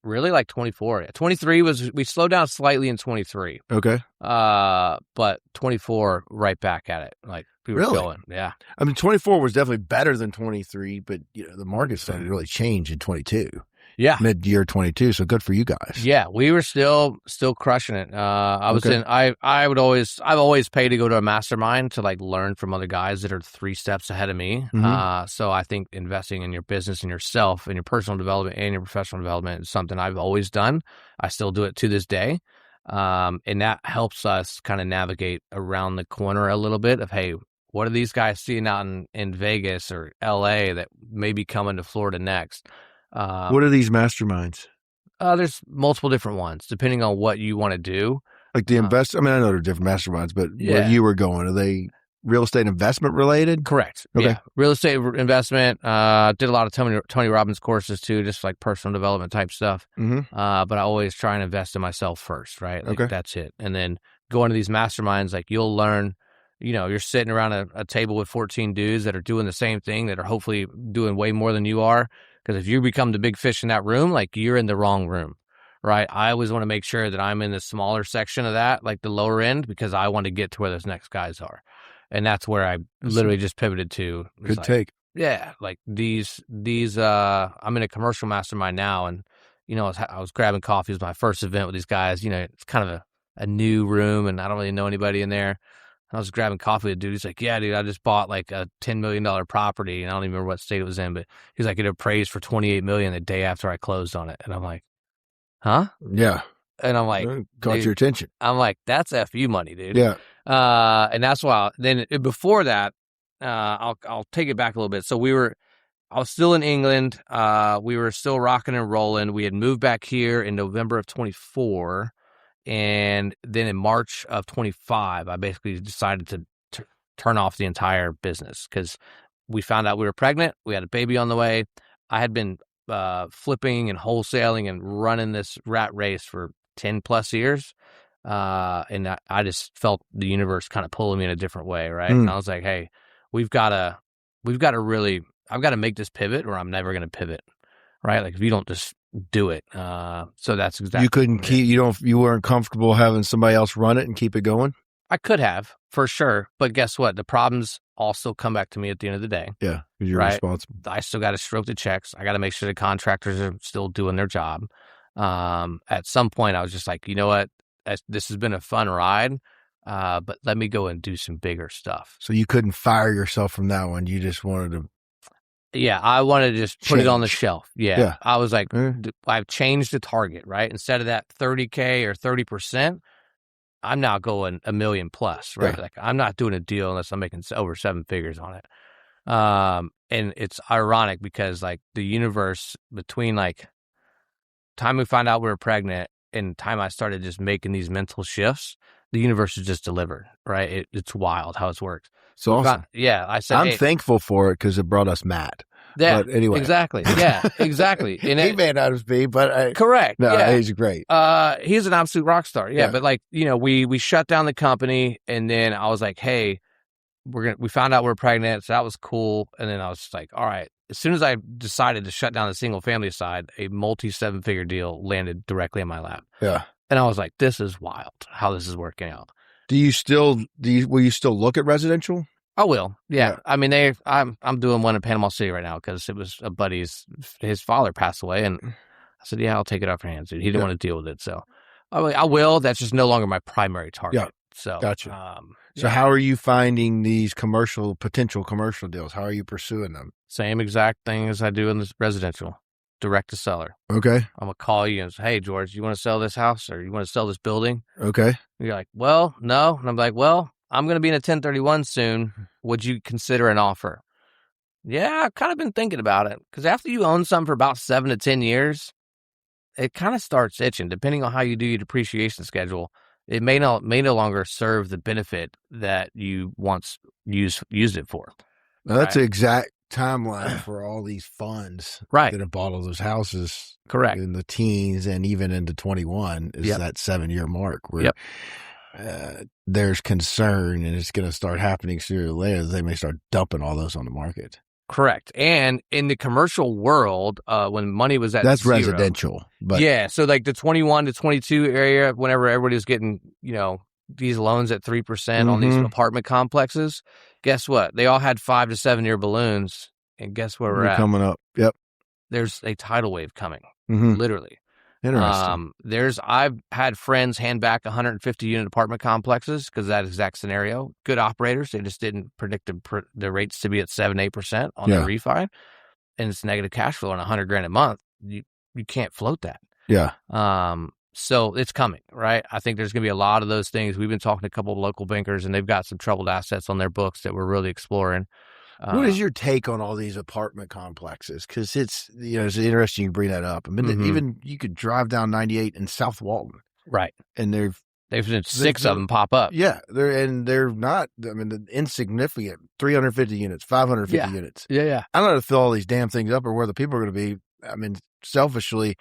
Really, like 24. 23 we slowed down slightly in 23. Okay. But 24, right back at it. Like, we were going. Yeah. I mean, 24 was definitely better than 23, but the market started to really change in 22. Yeah. Mid-year 22. So good for you guys. Yeah. We were still crushing it. I've always paid to go to a mastermind to, like, learn from other guys that are 3 steps ahead of me. Mm-hmm. So I think investing in your business and yourself and your personal development and your professional development is something I've always done. I still do it to this day. And that helps us kind of navigate around the corner a little bit of, hey, what are these guys seeing out in Vegas or LA that may be coming to Florida next? What are these masterminds? There's multiple different ones depending on what you want to do. Like the invest. I mean, I know there are different masterminds, but where you were going, are they real estate investment related? Correct. Okay. Yeah. Real estate investment. Did a lot of Tony Robbins courses too, just like personal development type stuff. Mm-hmm. But I always try and invest in myself first, right? Like, okay. That's it. And then going to these masterminds, like, you'll learn. You're sitting around a table with 14 dudes that are doing the same thing, that are hopefully doing way more than you are. Because if you become the big fish in that room, like, you're in the wrong room, right? I always want to make sure that I'm in the smaller section of that, like the lower end, because I want to get to where those next guys are. And that's where I literally just pivoted to. Good take. Yeah, like these. I'm in a commercial mastermind now, and I was grabbing coffee. It was my first event with these guys. It's kind of a new room, and I don't really know anybody in there. I was grabbing coffee with a dude. He's like, yeah, dude, I just bought like a $10 million property. And I don't even remember what state it was in, but he's like, it appraised for $28 million the day after I closed on it. And I'm like, huh? Yeah. And I'm like, caught your attention. I'm like, that's FU money, dude. Yeah. And that's why then before that, I'll take it back a little bit. So I was still in England. We were still rocking and rolling. We had moved back here in November of 24. And then in March of 25, I basically decided to turn off the entire business, because we found out we were pregnant. We had a baby on the way. I had been flipping and wholesaling and running this rat race for 10 plus years. And I just felt the universe kind of pulling me in a different way. Right. And I was like, hey, I've got to make this pivot, or I'm never going to pivot. Right. Like, if you don't just do it. So that's exactly. You couldn't keep, you weren't comfortable having somebody else run it and keep it going? I could have, for sure. But guess what? The problems also come back to me at the end of the day. Yeah. Because you're responsible. I still got to stroke the checks. I got to make sure the contractors are still doing their job. At some point I was just like, you know what? This has been a fun ride. But let me go and do some bigger stuff. So you couldn't fire yourself from that one. You just wanted to. Yeah, I wanted to just put it on the shelf. Yeah. I was like, I've changed the target, right? Instead of that 30K or 30%, I'm now going $1 million plus, right? Yeah. Like, I'm not doing a deal unless I'm making over 7 figures on it. And it's ironic because, like, the universe, between like time we found out we were pregnant and time I started just making these mental shifts, the universe has just delivered, right? It's wild how it works. So awesome. I said, I'm thankful for it because it brought us Matt. Yeah, but anyway. Exactly. Yeah, exactly. And he may not be, but correct. No, yeah. He's great. He's an absolute rock star. Yeah, but like, we shut down the company, and then I was like, hey, we found out we're pregnant, so that was cool. And then I was just like, all right. As soon as I decided to shut down the single family side, a multi 7-figure deal landed directly in my lap. Yeah. And I was like, this is wild how this is working out. Will you still look at residential? I will. Yeah. I mean, I'm doing one in Panama City right now because it was a buddy's, his father passed away. And I said, yeah, I'll take it off your hands, dude. He didn't want to deal with it. So I will. That's just no longer my primary target. Yeah. So, gotcha. So how are you finding these potential commercial deals? How are you pursuing them? Same exact thing as I do in this residential. Direct to seller. Okay. I'm going to call you and say, hey, George, you want to sell this house or you want to sell this building? Okay. And you're like, well, no. And I'm like, well, I'm going to be in a 1031 soon. Would you consider an offer? Yeah, I've kind of been thinking about it. Because after you own something for about 7 to 10 years, it kind of starts itching. Depending on how you do your depreciation schedule, it may no longer serve the benefit that you once used it for. Now, that's the exact timeline for all these funds that have bought all those houses. Correct. In the teens and even into 21 is that 7-year mark where there's concern, and it's going to start happening sooner or later. They may start dumping all those on the market. Correct. And in the commercial world, when money was at that's zero, residential. But so like the 21 to 22 area, whenever everybody was getting, these loans at 3% on these apartment complexes, guess what? They all had 5 to 7 year balloons, and guess where we're at? Coming up. Yep. There's a tidal wave coming, literally. Interesting. I've had friends hand back 150 unit apartment complexes because that exact scenario. Good operators, they just didn't predict the rates to be at 7-8% on their refi, and it's negative cash flow on $100,000 a month. You can't float that. Yeah. So it's coming, right? I think there's going to be a lot of those things. We've been talking to a couple of local bankers, and they've got some troubled assets on their books that we're really exploring. What is your take on all these apartment complexes? Because it's interesting you bring that up. I mean, even you could drive down 98 in South Walton, right? And they've had 6 of them pop up. Yeah, they're not. I mean, insignificant. 350 units, 550 units. Yeah. I don't know how to fill all these damn things up or where the people are going to be. I mean, selfishly,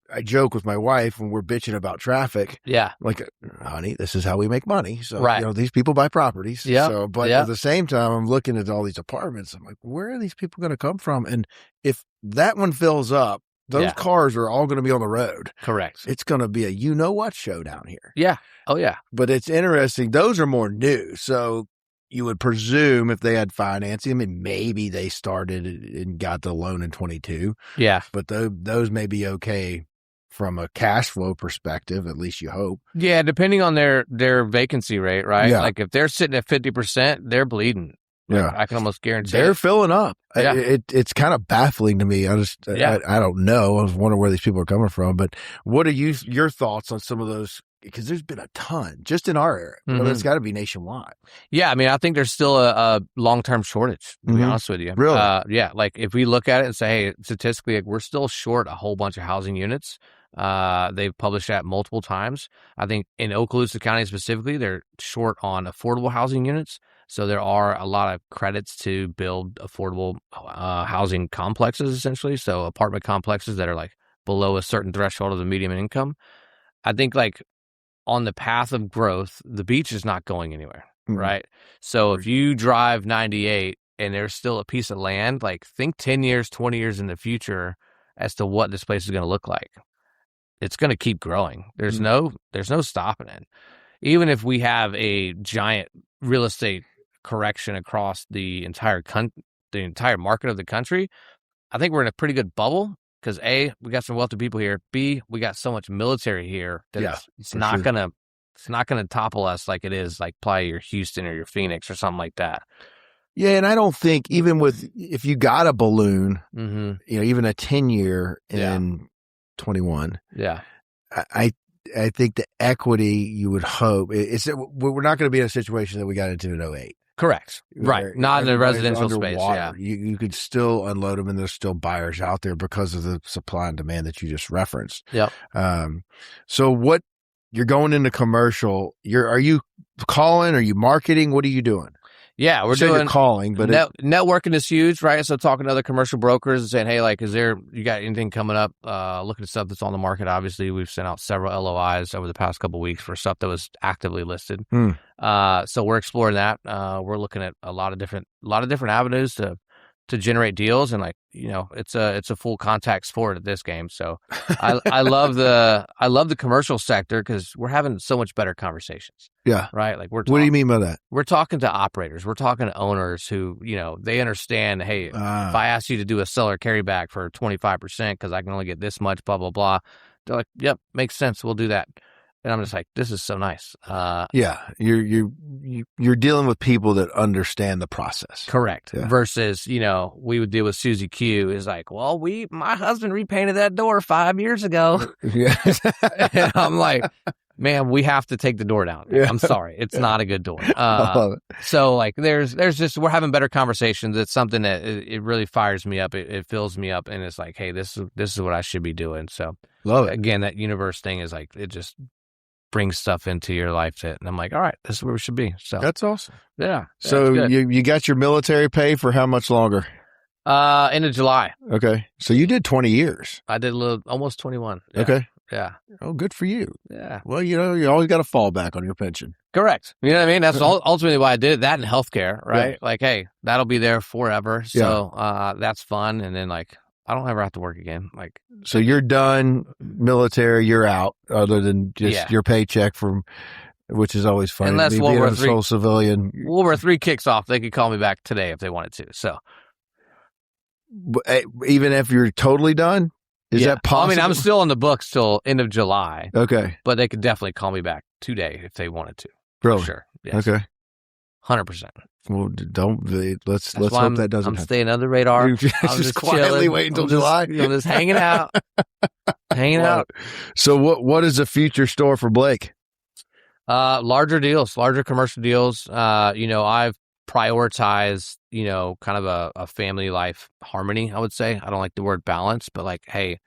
I joke with my wife when we're bitching about traffic. Yeah. Like, honey, this is how we make money. So, right. These people buy properties. Yeah. So, but at the same time, I'm looking at all these apartments. I'm like, where are these people going to come from? And if that one fills up, those cars are all going to be on the road. Correct. It's going to be a you-know-what show down here. Yeah. Oh, yeah. But it's interesting. Those are more new. So you would presume if they had financing, I mean, maybe they started and got the loan in 22. Yeah. But those may be okay from a cash flow perspective, at least you hope. Yeah, depending on their vacancy rate, right? Yeah. Like if they're sitting at 50%, they're bleeding. Yeah. I can almost guarantee they're filling up. Yeah. It's kind of baffling to me. I don't know. I was wondering where these people are coming from. But what are your thoughts on some of those? Because there's been a ton just in our area. Well, it's got to be nationwide. Yeah, I mean, I think there's still a long-term shortage, to be honest with you. Really? Yeah, like if we look at it and say, hey, statistically, like, we're still short a whole bunch of housing units. They've published that multiple times. I think in Okaloosa County specifically, they're short on affordable housing units. So there are a lot of credits to build affordable housing complexes, essentially. So apartment complexes that are like below a certain threshold of the median income. I think like on the path of growth, the beach is not going anywhere, right? So if you drive 98 and there's still a piece of land, like think 10 years, 20 years in the future as to what this place is going to look like. It's going to keep growing. There's no stopping it. Even if we have a giant real estate correction across the entire market of the country, I think we're in a pretty good bubble because A, we got some wealthy people here. B, we got so much military here that it's not gonna topple us like it is like probably your Houston or your Phoenix or something like that. Yeah, and I don't think even if you got a balloon, even a 10-year in 21. Yeah. I think the equity you would hope is that we're not going to be in a situation that we got into in 08. Correct. Right. Not in the residential space. Yeah. You could still unload them and there's still buyers out there because of the supply and demand that you just referenced. Yep. So what you're going into commercial, are you calling? Are you marketing? What are you doing? Yeah, we're doing calling, but networking is huge, right? So talking to other commercial brokers and saying, hey, like, you got anything coming up? Looking at stuff that's on the market. Obviously, we've sent out several LOIs over the past couple of weeks for stuff that was actively listed. So we're exploring that. We're looking at a lot of different avenues to generate deals, and it's a full contact sport at this game. So I love the commercial sector because we're having so much better conversations. Yeah. Right. Like what do you mean by that? We're talking to operators. We're talking to owners who, they understand, hey, if I ask you to do a seller carryback for 25% because I can only get this much, blah, blah, blah. They're like, yep, makes sense. We'll do that. And I'm just like, this is so nice. Yeah, you're dealing with people that understand the process. Correct. Yeah. Versus, we would deal with Susie Q is like, well, my husband repainted that door 5 years ago. Yeah. And I'm like, man, we have to take the door down. Yeah. I'm sorry. It's not a good door. I love it. So like there's just, we're having better conversations. It's something that it really fires me up. It fills me up, and it's like, hey, this is what I should be doing. So love it. Again, that universe thing is like, it just brings stuff into your life and I'm like, all right, this is where we should be. So that's awesome. Yeah. So you got your military pay for how much longer? End of July. Okay. So you did 20 years. I did almost 21. Yeah. Okay. Yeah. Oh, good for you. Yeah. Well, you always got to fall back on your pension. Correct. You know what I mean? That's ultimately why I did it. That and healthcare, right? Yeah. Like, hey, that'll be there forever. So that's fun. And then like, I don't ever have to work again. Like, so you're done military, you're out, other than just your paycheck which is always funny. Unless World War III, civilian. World War III kicks off, they could call me back today if they wanted to. So, even if you're totally done, is that possible? I mean, I'm still on the books till end of July. Okay, but they could definitely call me back today if they wanted to. Really? Sure. Yes. Okay. 100%. Well, let's hope that doesn't happen. I'm staying under the radar. I'm just quietly waiting until July. I'm just hanging out. Hanging out. So what is the future store for Blake? Larger deals, larger commercial deals. I've prioritized, kind of a family life harmony, I would say. I don't like the word balance, but like, hey,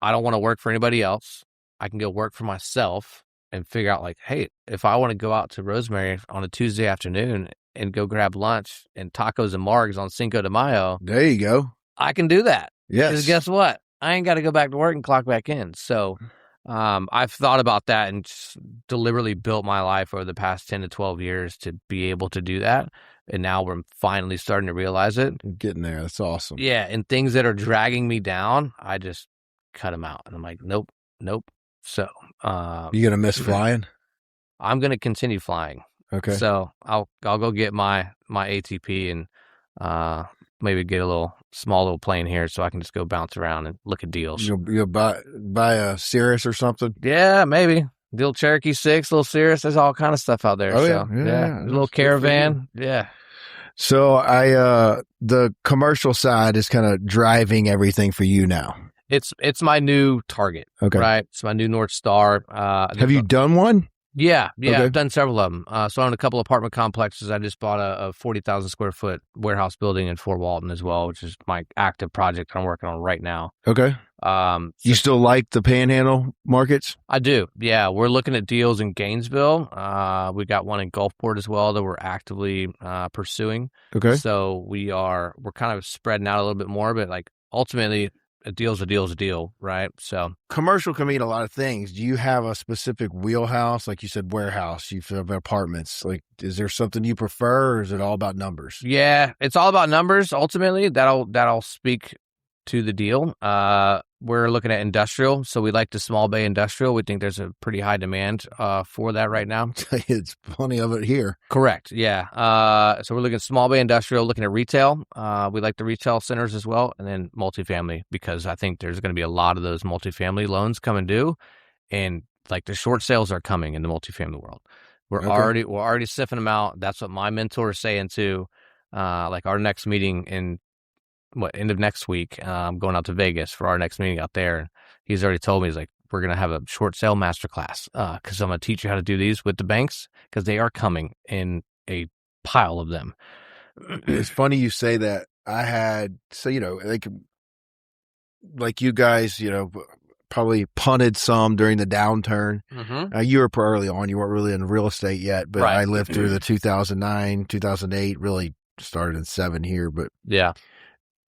I don't want to work for anybody else. I can go work for myself and figure out like, hey, if I want to go out to Rosemary on a Tuesday afternoon and go grab lunch and tacos and margs on Cinco de Mayo. There you go. I can do that. Yes. Because guess what? I ain't got to go back to work and clock back in. So I've thought about that and just deliberately built my life over the past 10 to 12 years to be able to do that. And now we're finally starting to realize it. Getting there. That's awesome. Yeah. And things that are dragging me down, I just cut them out. And I'm like, nope. So you going to miss flying? I'm going to continue flying. Okay. So I'll go get my ATP and maybe get a small little plane here so I can just go bounce around and look at deals. You'll buy a Cirrus or something? Yeah, maybe. The old Cherokee 6, little Cirrus. There's all kind of stuff out there. Oh, so, yeah. A little caravan. Yeah. So the commercial side is kind of driving everything for you now. It's my new target. Okay. Right. It's my new North Star. Have you done one? Yeah. Okay. I've done several of them. So I own a couple apartment complexes. I just bought a 40,000 square foot warehouse building in Fort Walton as well, which is my active project I'm working on right now. Okay. You still like the Panhandle markets? I do. Yeah. We're looking at deals in Gainesville. We got one in Gulfport as well that we're actively pursuing. Okay. So we're kind of spreading out a little bit more, but like ultimately a deal's a deal, right? So commercial can mean a lot of things. Do you have a specific wheelhouse? Like you said, warehouse, you have apartments. Like, is there something you prefer, or is it all about numbers? Yeah, it's all about numbers. Ultimately, that'll speak to the deal. We're looking at industrial, so we like the small bay industrial. We think there's a pretty high demand for that right now. It's plenty of it here. Correct. Yeah. So we're looking at small bay industrial, looking at retail. We like the retail centers as well, and then multifamily, because I think there's going to be a lot of those multifamily loans coming due, and like the short sales are coming in the multifamily world. We're already sifting them out. That's what my mentor is saying too. Like our next meeting in end of next week, I'm going out to Vegas for our next meeting out there. And he's already told me, he's like, we're going to have a short sale masterclass because I'm going to teach you how to do these with the banks, because they are coming in a pile of them. It's funny you say that. Like you guys, probably punted some during the downturn. Mm-hmm. You were early on. You weren't really in real estate yet, but right. I lived through the 2009, 2008, really started in 7 here. But yeah.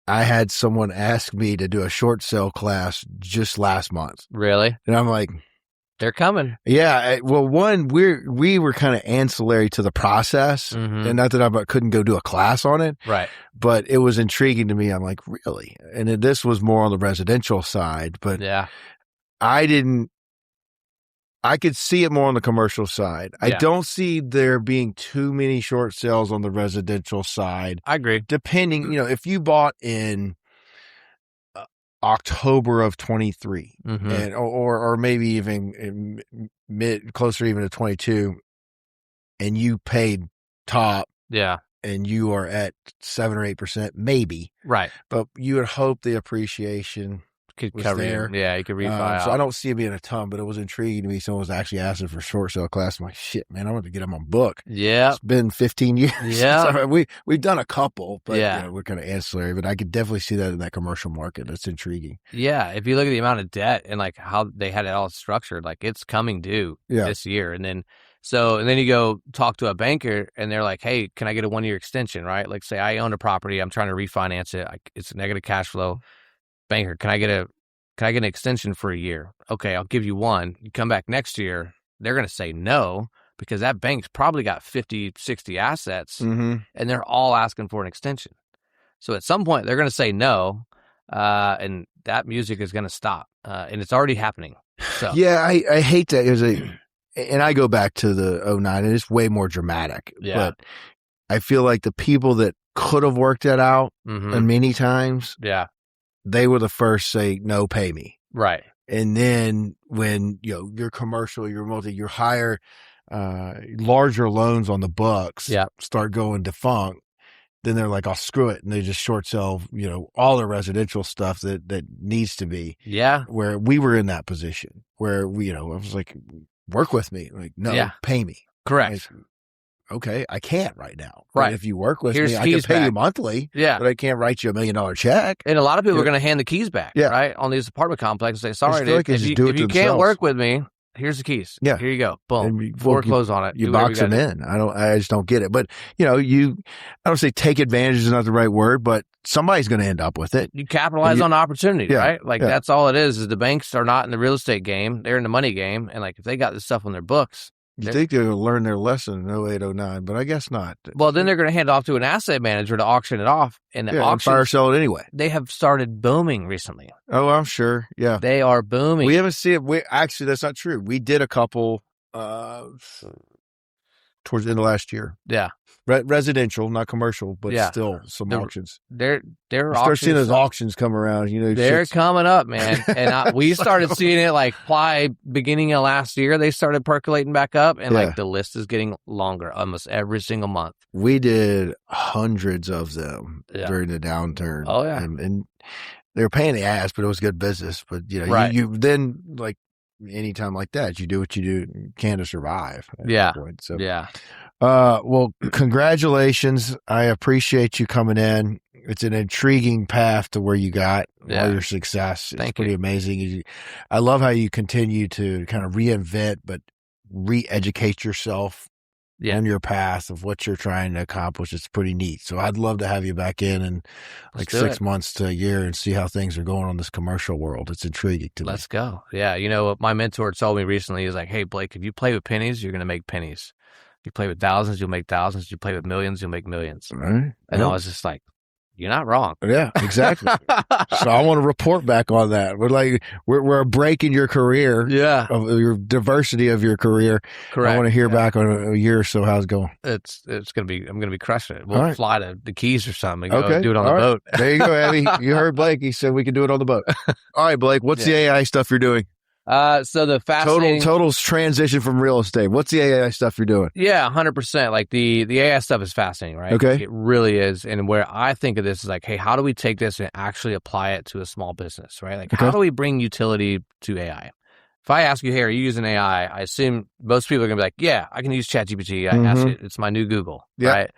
I had someone ask me to do a short sale class just last month. Really? And I'm like, they're coming. Yeah. Well, we were kind of ancillary to the process, and not that I couldn't go do a class on it. Right. But it was intriguing to me. I'm like, really? And this was more on the residential side, but yeah, I could see it more on the commercial side. Yeah. I don't see there being too many short sales on the residential side. I agree. Depending, if you bought in October of 23 and or maybe even closer even to 22, and you paid top, yeah, and you are at 7 or 8%, maybe, right. But you would hope the appreciation was there. Yeah, you could refi so I don't see it being a ton, but it was intriguing to me. Someone was actually asking for short sale class. I'm like, shit, man, I want to get them on book. Yeah. It's been 15 years. Yeah. So we've done a couple, but we're kind of ancillary. But I could definitely see that in that commercial market. That's intriguing. Yeah. If you look at the amount of debt and like how they had it all structured, like it's coming due this year. And then you go talk to a banker and they're like, hey, can I get a 1-year extension, right? Like say I own a property, I'm trying to refinance it. It's a negative cash flow. Banker, can I get an extension for a year? Okay, I'll give you one. You come back next year, they're going to say no because that bank's probably got 50, 60 assets and they're all asking for an extension. So at some point they're going to say no and that music is going to stop and it's already happening. So yeah, I hate that. And I go back to the 2009, and it's way more dramatic. Yeah. But I feel like the people that could have worked that out many times, they were the first to say, no, pay me. Right. And then when, you're commercial, you're higher, larger loans on the books start going defunct, then they're like, oh, screw it. And they just short sell, all the residential stuff that needs to be. Yeah. Where we were in that position where I was like, work with me. Like, no, pay me. Correct. Like, okay, I can't right now. Right. But if you work with me, I can pay you monthly. Yeah. But I can't write you $1 million check. And a lot of people are going to hand the keys back, right? On these apartment complexes, say, sorry, if you can't work with me, here's the keys. Yeah. Here you go. Boom. Foreclose on it. You box them in. I just don't get it. But, I don't say take advantage is not the right word, but somebody's going to end up with it. You capitalize on opportunity, right? Like that's all it is the banks are not in the real estate game. They're in the money game. And like if they got this stuff on their books. You think they're going to learn their lesson in 08, 09, but I guess not. Well, then they're going to hand it off to an asset manager to auction it off. And the auction, fire sell it anyway. They have started booming recently. Oh, I'm sure. Yeah. They are booming. We haven't seen it. Actually, that's not true. We did a couple towards the end of last year. Yeah. Residential, not commercial, but still some auctions. They're start seeing those auctions come around. They're coming up, man. And we started seeing it like beginning of last year. They started percolating back up, and like the list is getting longer almost every single month. We did hundreds of them during the downturn. Oh yeah, and they were paying the ass, but it was good business. But you then like anytime like that, you do what you can to survive. At that point. So well, congratulations. I appreciate you coming in. It's an intriguing path to where you got all your success. It's pretty amazing. I love how you continue to kind of reinvent, but re-educate yourself on your path of what you're trying to accomplish. It's pretty neat. So I'd love to have you back in like 6 months to a year and see how things are going on this commercial world. It's intriguing to me. Let's go. Yeah. What my mentor told me recently is like, hey, Blake, if you play with pennies, you're going to make pennies. You play with thousands, you'll make thousands. You play with millions, you'll make millions. Right. And I was just like, you're not wrong. Yeah, exactly. So I want to report back on that. We're a break in your career. Yeah. Of your diversity of your career. Correct. I want to hear back on a year or so how it's going. I'm going to be crushing it. We'll fly to the Keys or something. And go do it on the boat. There you go, Abby. You heard Blake. He said we could do it on the boat. All right, Blake, what's the AI stuff you're doing? So the fascinating total transition from real estate. What's the AI stuff you're doing? Yeah, 100%. Like the AI stuff is fascinating, right? Okay. It really is. And where I think of this is like, hey, how do we take this and actually apply it to a small business, right? Like how do we bring utility to AI? If I ask you, hey, are you using AI? I assume most people are going to be like, yeah, I can use ChatGPT. I ask it. It's my new Google, right?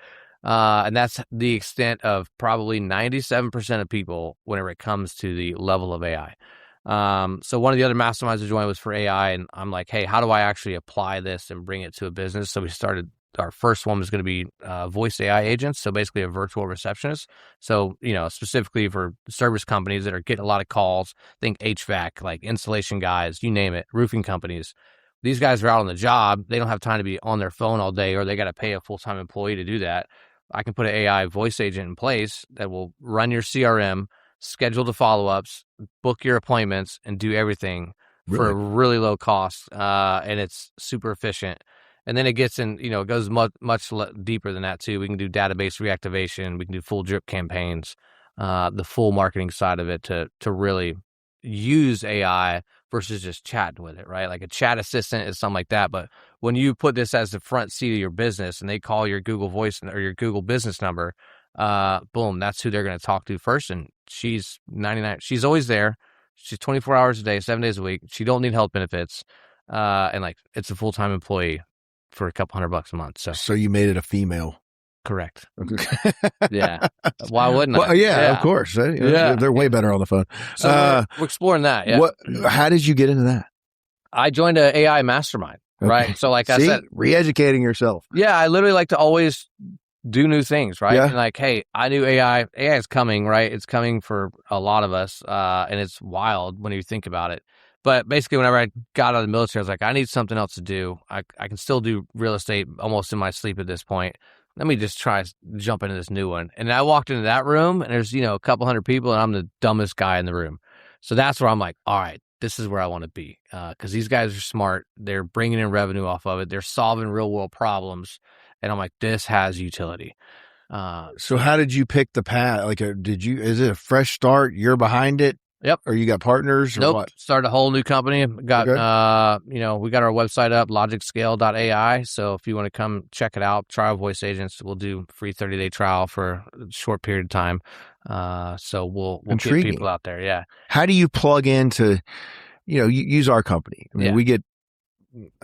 And that's the extent of probably 97% of people whenever it comes to the level of AI. So one of the other masterminds I joined was for AI, and I'm like, hey, how do I actually apply this and bring it to a business? So we started, our first one was going to be voice AI agents. So basically a virtual receptionist. So, specifically for service companies that are getting a lot of calls, think HVAC, like installation guys, you name it, roofing companies. These guys are out on the job. They don't have time to be on their phone all day, or they got to pay a full-time employee to do that. I can put an AI voice agent in place that will run your CRM, schedule the follow-ups, book your appointments, and do everything for a really low cost. And it's super efficient. And then it gets in, it goes much deeper than that too. We can do database reactivation. We can do full drip campaigns, the full marketing side of it to really use AI versus just chatting with it, right? Like a chat assistant is something like that. But when you put this as the front seat of your business and they call your Google Voice or your Google business number, boom, that's who they're going to talk to first. And she's 99. She's always there. She's 24 hours a day, 7 days a week. She don't need health benefits. And like, it's a full-time employee for a couple $100 a month. So you made it a female. Correct. Yeah. Why wouldn't I? Well, yeah, of course. Yeah. They're way better on the phone. So we're exploring that. Yeah. How did you get into that? I joined an AI mastermind, right? So like I said, re-educating yourself. Yeah. I literally like to always do new things, right? Yeah. And like, hey, I knew AI is coming, right? It's coming for a lot of us. And it's wild when you think about it. But basically, whenever I got out of the military, I was like, I need something else to do. I can still do real estate almost in my sleep at this point. Let me just try jump into this new one. And I walked into that room, and there's, a couple hundred people, and I'm the dumbest guy in the room. So that's where I'm like, all right, this is where I want to be. Because these guys are smart. They're bringing in revenue off of it. They're solving real world problems. And I'm like, this has utility. So how did you pick the path? Like, is it a fresh start? You're behind it? Yep. Or you got partners? Or nope. What? Started a whole new company. Got, we got our website up, logicscale.ai. So if you want to come check it out, try our voice agents. We'll do free 30-day trial for a short period of time. So we'll get people out there. Yeah. How do you plug into, you use our company? I mean, we get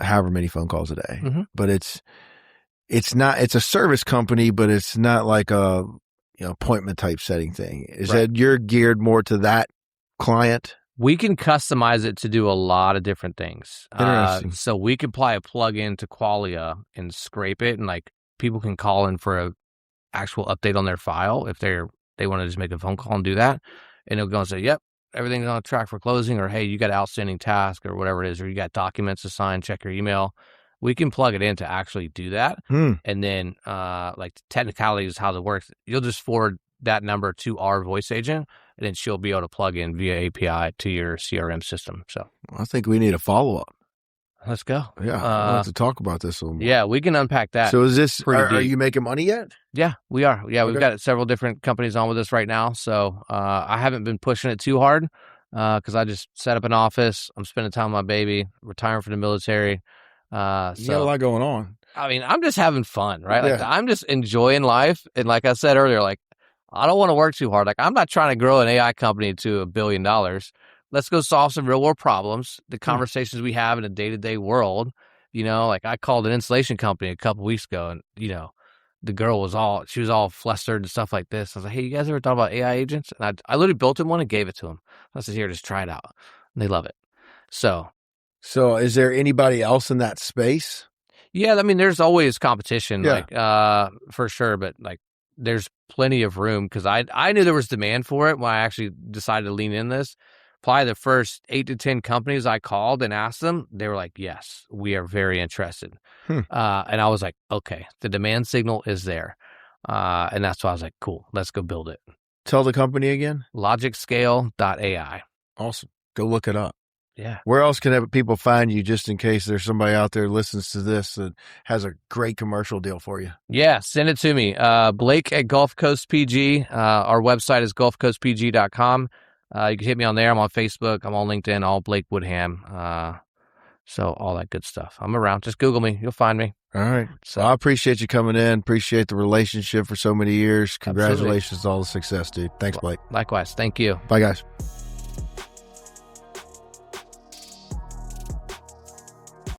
however many phone calls a day, but it's a service company, but it's not like a, appointment type setting thing. Is that you're geared more to that client? We can customize it to do a lot of different things. Interesting. So we can apply a plug-in to Qualia and scrape it, and like people can call in for a actual update on their file if they want to just make a phone call and do that, and it'll go and say, "Yep, everything's on track for closing," or "Hey, you got an outstanding task," or whatever it is, or "You got documents to sign. Check your email." We can plug it in to actually do that, and then like technicalities how it works. You'll just forward that number to our voice agent, and then she'll be able to plug in via API to your CRM system. So I think we need a follow-up. Let's go. Yeah, I'll have to talk about this a little more. Yeah, we can unpack that. So is this, are you making money yet? Yeah, we are. Yeah, we've got several different companies on with us right now. So I haven't been pushing it too hard because I just set up an office. I'm spending time with my baby, retiring from the military. You got a lot going on. I mean, I'm just having fun, right? Like I'm just enjoying life. And like I said earlier, like I don't want to work too hard. Like I'm not trying to grow an AI company to $1 billion. Let's go solve some real world problems. The conversations we have in a day-to-day world, like I called an installation company a couple weeks ago, and the girl was all flustered and stuff like this. I was like, hey, you guys ever thought about AI agents? And I literally built him one and gave it to him. I said, here, just try it out. And they love it. So is there anybody else in that space? Yeah, I mean, there's always competition, like for sure, but like there's plenty of room because I knew there was demand for it when I actually decided to lean in this. Probably the first 8 to 10 companies I called and asked them, they were like, yes, we are very interested. And I was like, okay, the demand signal is there. And that's why I was like, cool, let's go build it. Tell the company again. logicscale.ai. Awesome. Go look it up. Yeah. Where else can people find you just in case there's somebody out there listens to this that has a great commercial deal for you? Yeah, send it to me. Blake at Gulf Coast PG. Our website is gulfcoastpg.com. You can hit me on there. I'm on Facebook. I'm on LinkedIn, all Blake Woodham. So all that good stuff. I'm around. Just Google me. You'll find me. All right. So I appreciate you coming in. Appreciate the relationship for so many years. Congratulations on all the success, dude. Thanks, Blake. Likewise. Thank you. Bye, guys.